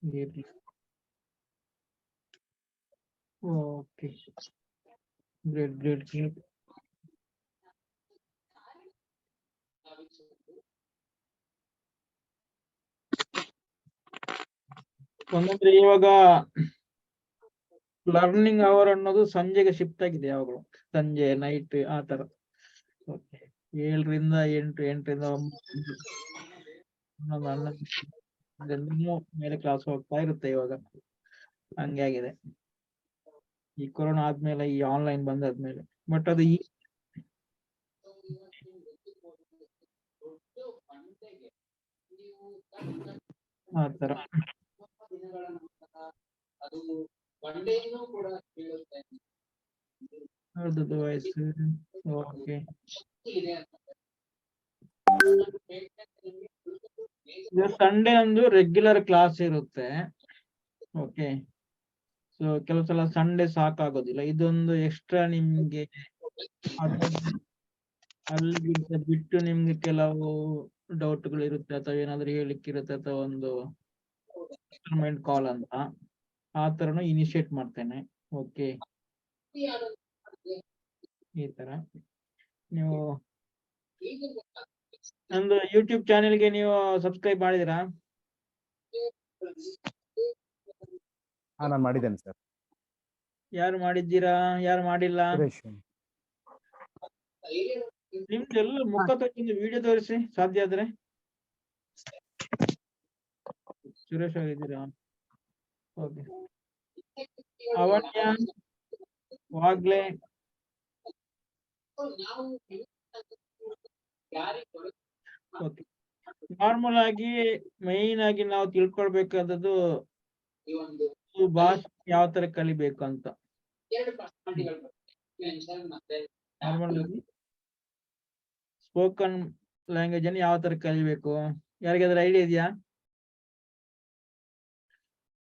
Okay. Great. ಒಂದಂದ್ರೆ ಇವಾಗ learning hour ಅನ್ನೋದು ಸಂಜೆಗೆ ಶಿಫ್ಟ್ ಆಗಿದೆ ಯಾವಾಗಲೂ ಸಂಜೆ ನೈಟ್ ಆ ತರ. ಓಕೆ 7ರಿಂದ 8, 8ರಿಂದ 11 ಮೇಲೆ ಕ್ಲಾಸ್ ಹೋಗ್ತಾ ಇರುತ್ತೆ ಇವಾಗ. ಹಂಗೆ ಆಗಿದೆ ಈ ಕೊರೋನಾ ಆದ್ಮೇಲೆ, ಈ ಆನ್ಲೈನ್ ಬಂದಾದ್ಮೇಲೆ. ಬಟ್ ಅದು ಆ ತರ ಹೌದು ವಯಸ್ಸು. ಓಕೆ ಸಂಡೇ ಒಂದು ರೆಗ್ಯುಲರ್ ಕ್ಲಾಸ್ ಇರುತ್ತೆ. ಓಕೆ ಸೊ ಕೆಲವು ಸಲ ಸಂಡೇ ಸಾಕಾಗೋದಿಲ್ಲ, ಇದೊಂದು ಎಕ್ಸ್ಟ್ರಾ ನಿಮ್ಗೆ ಅಲ್ಲಿ ಬಿಟ್ಟು ನಿಮ್ಗೆ ಕೆಲವು ಡೌಟ್ಗಳು ಇರುತ್ತೆ ಅಥವಾ ಏನಾದ್ರು ಹೇಳಿಕ್ಕಿರುತ್ತೆ ಅಥವಾ ಒಂದು ಕಾಲ್ ಅಂತ ಆ ತರನು ಇನಿಶಿಯೇಟ್ ಮಾಡ್ತೇನೆ. ಓಕೆ ಈ ತರ ನೀವು ನಂದು ಯೂಟ್ಯೂಬ್ ಚಾನೆಲ್ಗೆ ನೀವು ಸಬ್ಸ್ಕ್ರೈಬ್ ಮಾಡಿದಿರಾ? ನಾನು ಮಾಡಿದ್ದೇನೆ ಸರ್. ಯಾರು ಮಾಡಿದ್ದೀರಾ, ಯಾರು ಮಾಡಿಲ್ಲ? ನಿಮ್ದೆಲ್ಲ ಮುಖ ತೋರಿಸಿ ವಿಡಿಯೋ ತೋರಿಸಿ ಸಾಧ್ಯ ಆದ್ರೆ. ಸುರೇಶ್ ಆಗಿದ್ದೀರಾ? ಓಕೆ ಅವನ್ಯ ವಾಗ್ಲೆ ಓಕೆ. ನಾರ್ಮಲ್ ಆಗಿ ಮೈನ್ ಆಗಿ ನಾವು ತಿಳ್ಕೊಳ್ಬೇಕಾದದ್ದು ಭಾಷೆ ಯಾವ ತರ ಕಲಿಬೇಕು ಅಂತ. ನಾರ್ಮಲ್ ಆಗಿ ಸ್ಪೋಕನ್ ಲ್ಯಾಂಗ್ವೇಜ್ ಅನ್ನು ಯಾವ ತರ ಕಲಿಬೇಕು, ಯಾರಿಗಾದ್ರೂ ಐಡಿಯಾ ಇದೆಯಾ?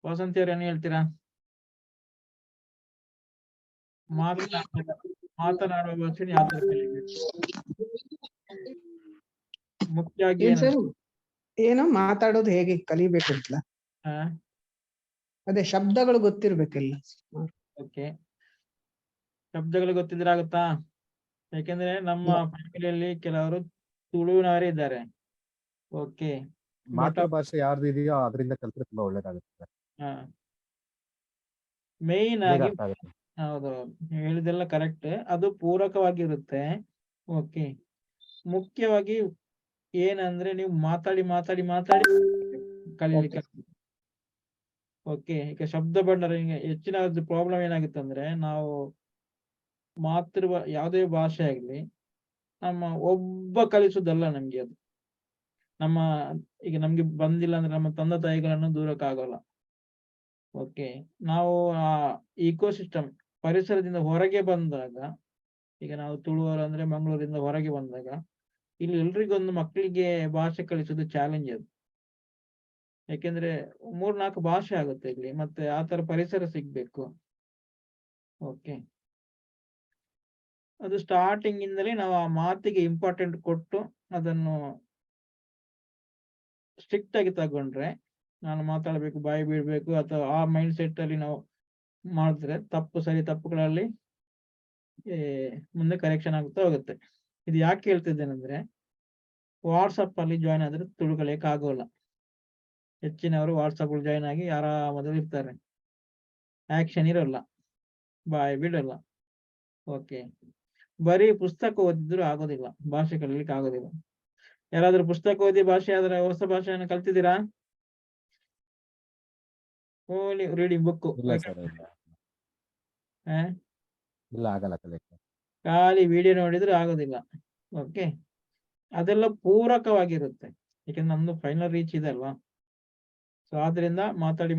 ವಸಂತಿ ಅವ್ರು ಏನು ಹೇಳ್ತೀರಾ? ಮಾತನಾಡುವ ಭಾಷೆ ಯಾವ ತರ ಕಲಿಬೇಕು? ಮುಖ್ಯವಾಗಿ ಏನೋ ಮಾತಾಡೋದು ಹೇಗೆ ಕಲಿಬೇಕು ಅಂತ. ಅದೇ ಶಬ್ದಗಳು ಗೊತ್ತಿರ್ಬೇಕಿಲ್ಲ. ಓಕೆ ಶಬ್ದಗಳು ಗೊತ್ತಿದ್ರೆ ಆಗುತ್ತಾ? ಯಾಕೆಂದ್ರೆ ನಮ್ಮ ಫ್ಯಾಮಿಲಿಯಲ್ಲಿ ಕೆಲವರು ತುಳುವಿನವರೇ ಇದ್ದಾರೆ. ಓಕೆ ಮಾತೃಭಾಷೆ ಯಾರ್ದು ಇದೆಯೋ ಅದರಿಂದ ಕಲ್ತ್ರೆ ತುಂಬಾ ಒಳ್ಳೇದಾಗುತ್ತೆ. ಮೇನ್ ಆಗಿ ಹೌದು ಹೇಳಿದೆಲ್ಲ ಕರೆಕ್ಟ್, ಅದು ಪೂರಕವಾಗಿರುತ್ತೆ. ಓಕೆ ಮುಖ್ಯವಾಗಿ ಏನಂದ್ರೆ ನೀವು ಮಾತಾಡಿ ಕಲೀಲಿಕ್ಕೆ. ಓಕೆ ಈಗ ಶಬ್ದ ಭಂಡಾರ ಹೆಚ್ಚಿನ ಪ್ರಾಬ್ಲಮ್ ಏನಾಗುತ್ತೆ ಅಂದ್ರೆ, ನಾವು ಯಾವುದೇ ಭಾಷೆ ಆಗ್ಲಿ ನಮ್ಮ ಒಬ್ಬ ಕಲಿಸುದಲ್ಲ ನಮ್ಗೆ ಅದು. ಈಗ ನಮ್ಗೆ ಬಂದಿಲ್ಲ ಅಂದ್ರೆ ನಮ್ಮ ತಂದೆ ತಾಯಿಗಳನ್ನು ದೂರಕ್ಕಾಗಲ್ಲ. ಓಕೆ ನಾವು ಆ ಇಕೋಸಿಸ್ಟಮ್ ಪರಿಸರದಿಂದ ಹೊರಗೆ ಬಂದಾಗ, ಈಗ ನಾವು ತುಳುವರು ಅಂದ್ರೆ ಮಂಗಳೂರಿಂದ ಹೊರಗೆ ಬಂದಾಗ ಇಲ್ಲಿ ಎಲ್ರಿಗೊಂದು ಮಕ್ಕಳಿಗೆ ಭಾಷೆ ಕಲಿಸೋದು ಚಾಲೆಂಜ್ ಅದು. ಯಾಕೆಂದ್ರೆ 3-4 ಭಾಷೆ ಆಗುತ್ತೆ ಇಲ್ಲಿ, ಮತ್ತೆ ಆ ತರ ಪರಿಸರ ಸಿಗ್ಬೇಕು. ಓಕೆ ಅದು ಸ್ಟಾರ್ಟಿಂಗ್ ಇಂದಲೇ ನಾವು ಆ ಮಾತಿಗೆ ಇಂಪಾರ್ಟೆಂಟ್ ಕೊಟ್ಟು ಅದನ್ನು ಸ್ಟ್ರಿಕ್ಟ್ ಆಗಿ ತಗೊಂಡ್ರೆ, ನಾನು ಮಾತಾಡ್ಬೇಕು ಬಾಯಿ ಬಿಡ್ಬೇಕು ಅಥವಾ ಆ ಮೈಂಡ್ ಸೆಟ್ ಅಲ್ಲಿ ನಾವು ಮಾಡಿದ್ರೆ ತಪ್ಪುಗಳಲ್ಲಿ ಮುಂದೆ ಕರೆಕ್ಷನ್ ಆಗ್ತಾ ಹೋಗುತ್ತೆ. ಇದು ಯಾಕೆ ಹೇಳ್ತಿದ್ದೇನೆಂದ್ರೆ, ವಾಟ್ಸಪ್ ಅಲ್ಲಿ ಜಾಯ್ನ್ ಆದ್ರೆ ತುಳು ಕಲಿಯಕ್ಕೆ ಆಗೋಲ್ಲ. ಹೆಚ್ಚಿನವರು ವಾಟ್ಸಪ್ ಜಾಯ್ನ್ ಆಗಿ ಆರಾಮದಲ್ಲಿ ಇರ್ತಾರೆ, ಆಕ್ಷನ್ ಇರಲ್ಲ, ಬಾಯಿ ಬಿಡಲ್ಲ. ಓಕೆ ಬರೀ ಪುಸ್ತಕ ಓದಿದ್ರು ಆಗೋದಿಲ್ಲ, ಭಾಷೆ ಕಲಿಲಿಕ್ಕೆ ಆಗೋದಿಲ್ಲ. ಯಾರಾದ್ರೂ ಪುಸ್ತಕ ಓದಿ ಭಾಷೆ ಆದ್ರೆ ಹೊಸ ಭಾಷೆಯನ್ನು ಕಲ್ತಿದ್ದೀರಾ? ಓನ್ಲಿ ರೀಡಿಂಗ್ ಬುಕ್ ಖಾಲಿ ವಿಡಿಯೋ ನೋಡಿದ್ರೆ ಆಗೋದಿಲ್ಲ. ಓಕೆ ಅದೆಲ್ಲ ಪೂರಕವಾಗಿರುತ್ತೆ, ಯಾಕಂದ್ರೆ ನಮ್ದು ಫೈನಲ್ ರೀಚ್ ಇದೆ ಅಲ್ವಾ. ಸೊ ಆದ್ರಿಂದ ಮಾತಾಡಿ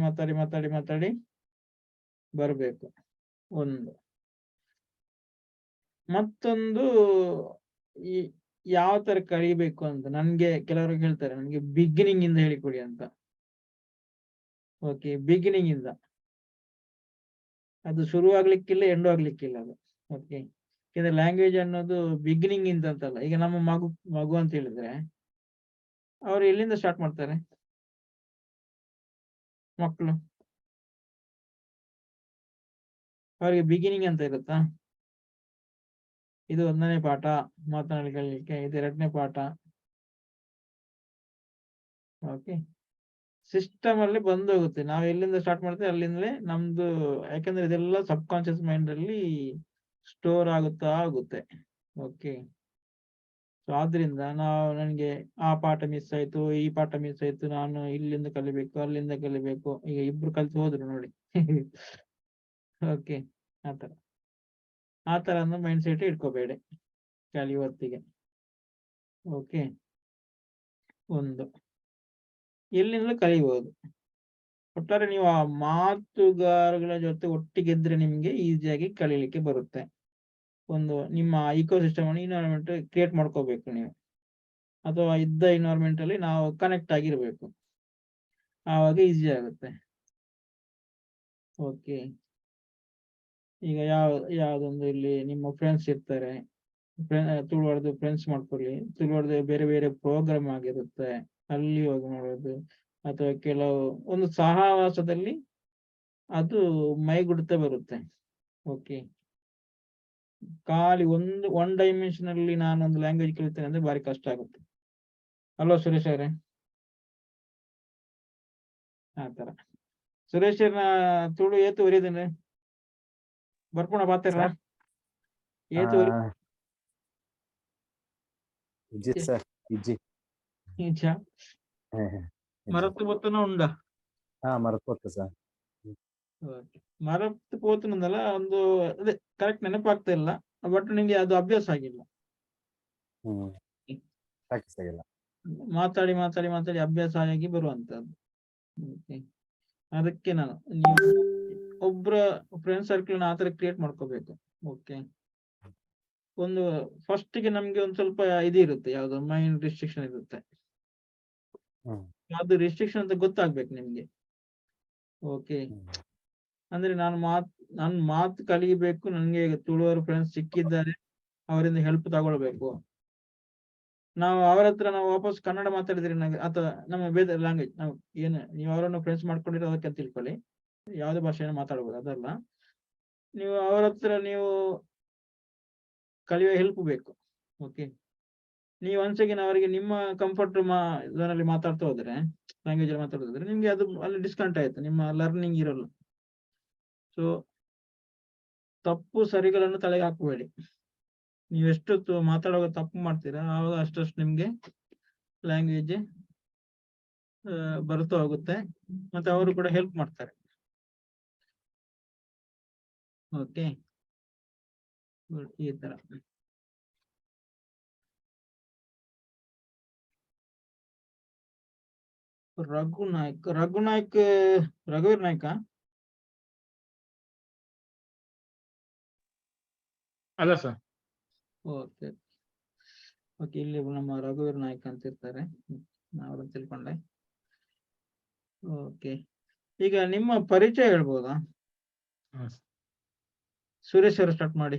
ಬರಬೇಕು. ಒಂದು ಮತ್ತೊಂದು ಈ ಯಾವ ತರ ಕಲಿಬೇಕು ಅಂತ ನನ್ಗೆ ಕೆಲವರು ಹೇಳ್ತಾರೆ, ನನ್ಗೆ ಬಿಗಿನಿಂಗ್ ಇಂದ ಹೇಳಿಕೊಡಿ ಅಂತ. ಓಕೆ ಬಿಗಿನಿಂಗ್ ಇಂದ ಅದು ಶುರು ಆಗ್ಲಿಕ್ಕಿಲ್ಲ, ಎಂಡು ಆಗ್ಲಿಕ್ಕಿಲ್ಲ ಅದು. ಓಕೆ ಯಾಕಂದ್ರೆ ಲ್ಯಾಂಗ್ವೇಜ್ ಅನ್ನೋದು ಬಿಗಿನಿಂಗ್ ಇಂದ ಅಂತಲ್ಲ. ಈಗ ನಮ್ಮ ಮಗು ಅಂತ ಹೇಳಿದ್ರೆ ಅವ್ರು ಎಲ್ಲಿಂದ ಸ್ಟಾರ್ಟ್ ಮಾಡ್ತಾರೆ? ಮಕ್ಕಳು ಅವರಿಗೆ ಬಿಗಿನಿಂಗ್ ಅಂತ ಇರುತ್ತಾ? ಇದು 1ನೇ ಪಾಠ ಮಾತನಾಡಲಿಕ್ಕೆ, ಇದು 2ನೇ ಪಾಠ. ಓಕೆ, ಸಿಸ್ಟಮ್ ಅಲ್ಲಿ ಬಂದು ಹೋಗುತ್ತೆ. ನಾವು ಎಲ್ಲಿಂದ ಸ್ಟಾರ್ಟ್ ಮಾಡ್ತೇವೆ ಅಲ್ಲಿಂದಲೇ ನಮ್ದು, ಯಾಕಂದ್ರೆ ಇದೆಲ್ಲ ಸಬ್ ಕಾನ್ಶಿಯಸ್ ಮೈಂಡ್ ಅಲ್ಲಿ ಸ್ಟೋರ್ ಆಗುತ್ತಾ ಆಗುತ್ತೆ. ಓಕೆ, ಸೊ ಆದ್ರಿಂದ ನನಗೆ ಆ ಪಾಠ ಮಿಸ್ ಆಯ್ತು, ಈ ಪಾಠ ಮಿಸ್ ಆಯ್ತು, ನಾನು ಇಲ್ಲಿಂದ ಕಲಿಬೇಕು ಅಲ್ಲಿಂದ ಕಲಿಬೇಕು. ಈಗ ಇಬ್ರು ಕಲ್ತು ಹೋದ್ರು ನೋಡಿ. ಓಕೆ, ಆತರ ಮೈಂಡ್ ಸೆಟ್ ಇಟ್ಕೋಬೇಡಿ ಕಲಿಯುವತ್ತಿಗೆ. ಓಕೆ, ಒಂದು ಎಲ್ಲಿಂದಲೂ ಕಲಿಬಹುದು. ಒಟ್ಟಾರೆ ನೀವು ಆ ಮಾತುಗಾರಗಳ ಜೊತೆ ಒಟ್ಟಿಗಿದ್ರೆ ನಿಮ್ಗೆ ಈಸಿಯಾಗಿ ಕಲೀಲಿಕ್ಕೆ ಬರುತ್ತೆ. ಒಂದು ನಿಮ್ಮ ಇಕೋ ಸಿಸ್ಟಮ್ ಎನ್ವೈರನ್ಮೆಂಟ್ ಕ್ರಿಯೇಟ್ ಮಾಡ್ಕೋಬೇಕು ನೀವು, ಅಥವಾ ಇದ್ದ ಎನ್ವೈರನ್ಮೆಂಟ್ ಅಲ್ಲಿ ನಾವು ಕನೆಕ್ಟ್ ಆಗಿರ್ಬೇಕು, ಆವಾಗ ಈಸಿ ಆಗುತ್ತೆ. ಓಕೆ, ಈಗ ಯಾವ್ದೊಂದು ಇಲ್ಲಿ ನಿಮ್ಮ ಫ್ರೆಂಡ್ಸ್ ಇರ್ತಾರೆ, ತುಳುವರ್ದು ಫ್ರೆಂಡ್ಸ್ ಮಾಡ್ಕೊಳ್ಳಿ. ತುಳುವರ್ದು ಬೇರೆ ಬೇರೆ ಪ್ರೋಗ್ರಾಮ್ ಆಗಿರುತ್ತೆ, ಅಲ್ಲಿ ಹೋಗಿ ನೋಡೋದು, ಅಥವಾ ಕೆಲವು ಒಂದು ಸಹವಾಸದಲ್ಲಿ ಅದು ಮೈಗೂಡುತ್ತಾ ಬರುತ್ತೆ. ಓಕೆ, ಖಾಲಿ ಒನ್ ಡೈಮೆನ್ಷನ್ ಅಲ್ಲಿ ನಾನೊಂದು ಲ್ಯಾಂಗ್ವೇಜ್ ಕಲಿತೇನೆ ಅಂದ್ರೆ ಬಾರಿ ಕಷ್ಟ ಆಗುತ್ತೆ. ಅಲ್ವಾ ಸುರೇಶ್ ಅವರೇ? ಆತರ ಸುರೇಶ್ ತುಳು ಏತು ಒರಿಯದೇನೆ ಬರ್ಪುಣ ಪಾತಿರ ಏತು ನಿಜ ಮರತ್ತು ಗೊತ್ತನ ಉಂಡ ಮರತ್ತು ಸರ್, ಮರತ್ತು ಪೋತನಂದಲ್ಲ ಒಂದು ಅದೇ ಕರೆಕ್ಟ್ ನೆನಪಾಗ್ತಾ ಇಲ್ಲ, ಬಟ್ ನಿಮ್ಗೆ ಅದು ಅಭ್ಯಾಸ ಆಗಿಲ್ಲ. ಮಾತಾಡಿ ಮಾತಾಡಿ ಮಾತಾಡಿ ಅಭ್ಯಾಸ ಆಗಿ ಬರುವಂತದ್ದು. ಅದಕ್ಕೆ ನೀವು ಒಬ್ರ ಫ್ರೆಂಡ್ ಸರ್ಕಲ್ ಆತರ ಕ್ರಿಯೇಟ್ ಮಾಡ್ಕೋಬೇಕು. ಓಕೆ, ಒಂದು ಫಸ್ಟ್ ಗೆ ನಮ್ಗೆ ಒಂದ್ ಸ್ವಲ್ಪ ಇದಿರುತ್ತೆ, ಯಾವ್ದು ಮೈಂಡ್ ರಿಸ್ಟ್ರಿಕ್ಷನ್ ಇರುತ್ತೆ, ಅದು ರಿಸ್ಟ್ರಿಕ್ಷನ್ ಅಂತ ಗೊತ್ತಾಗ್ಬೇಕು ನಿಮ್ಗೆ. ಓಕೆ, ಅಂದ್ರೆ ನಾನು ಮಾತು ಕಲಿಬೇಕು, ನನ್ಗೆ ತುಳುವರು ಫ್ರೆಂಡ್ಸ್ ಸಿಕ್ಕಿದ್ದಾರೆ, ಅವರಿಂದ ಹೆಲ್ಪ್ ತಗೊಳ್ಬೇಕು. ನಾವು ಅವರ ಹತ್ರ ನಾವು ವಾಪಸ್ ಕನ್ನಡ ಮಾತಾಡಿದ್ರೆ ಅಥವಾ ನಮ್ಮ ಬೇರೆ ಲ್ಯಾಂಗ್ವೇಜ್ ನಾವು ನೀವು ಅವರನ್ನು ಫ್ರೆಂಡ್ಸ್ ಮಾಡ್ಕೊಂಡಿರೋ ಅದಕ್ಕೆ ಅಂತ ತಿಳ್ಕೊಳ್ಳಿ, ಯಾವುದೇ ಭಾಷೆಯನ್ನು ಮಾತಾಡ್ಬೋದು, ಅದಲ್ಲ. ನೀವು ಅವರ ಹತ್ರ ನೀವು ಕಲಿಯುವ ಹೆಲ್ಪ್ ಬೇಕು. ಓಕೆ, ನೀವು ಒಂದ್ಸೆಗಿನ ಅವರಿಗೆ ನಿಮ್ಮ ಕಂಫರ್ಟ್ ಝೋನಲ್ಲಿ ಮಾತಾಡ್ತಾ ಹೋದ್ರೆ, ಲ್ಯಾಂಗ್ವೇಜ್ ಅಲ್ಲಿ ಮಾತಾಡೋದ್ರೆ ನಿಮ್ಗೆ ಅದು ಅಲ್ಲಿ ಡಿಸ್ಕೌಂಟ್ ಆಯ್ತು, ನಿಮ್ಮ ಲರ್ನಿಂಗ್ ಇರಲ್ಲ. ಸೊ ತಪ್ಪು ಸರಿಗಳನ್ನು ತಲೆಗೆ ಹಾಕಬೇಡಿ. ನೀವೆಷ್ಟು ಮಾತಾಡುವಾಗ ತಪ್ಪು ಮಾಡ್ತೀರಾ, ಆವಾಗ ಅಷ್ಟಷ್ಟು ನಿಮ್ಗೆ ಲ್ಯಾಂಗ್ವೇಜ್ ಬರ್ತಾ ಹೋಗುತ್ತೆ, ಮತ್ತೆ ಅವರು ಕೂಡ ಹೆಲ್ಪ್ ಮಾಡ್ತಾರೆ. ಓಕೆ, ಈ ತರ ರಘುವೀರ್ ನಾಯ್ಕ ಅಲ್ಲ ಸರ್. ಓಕೆ ಓಕೆ, ಇಲ್ಲಿ ನಮ್ಮ ರಘುವೀರ್ ನಾಯ್ಕ ಅಂತ ಇರ್ತಾರೆ, ನಾವು ತಿಳ್ಕೊಂಡೆ. ಓಕೆ, ಈಗ ನಿಮ್ಮ ಪರಿಚಯ ಹೇಳ್ಬೋದಾ? ಸುರೇಶ್ ಅವರು ಸ್ಟಾರ್ಟ್ ಮಾಡಿ.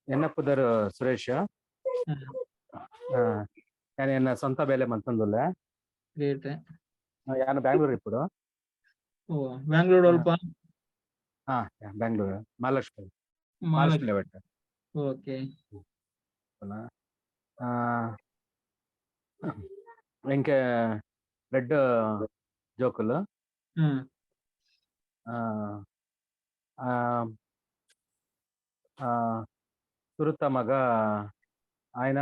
ಎನ್ನಪ್ಪುದರ್ ಸುರೇಶ್, ഞാൻ എന്നെ సొంత ಬೇಲೆ ಮಂತಂದುಲ್ಲೆ. ಗ್ರೇಟ್. ಯಾನು ಬ್ಯಾಂಗ್ಳೂರ್ ఇప్పుడు. ಓ, ಬ್ಯಾಂಗ್ಳೂರ್ ಅಲ್ಪ. ಬ್ಯಾಂಗ್ಳೂರ್ ಮಹಾಲಕ್ಷ್ಮಿ ಲೇಔಟ್. ಓಕೆ, ఇంకే రెడ్ జోకులు ಸುರುತ ಮಗ ఆయన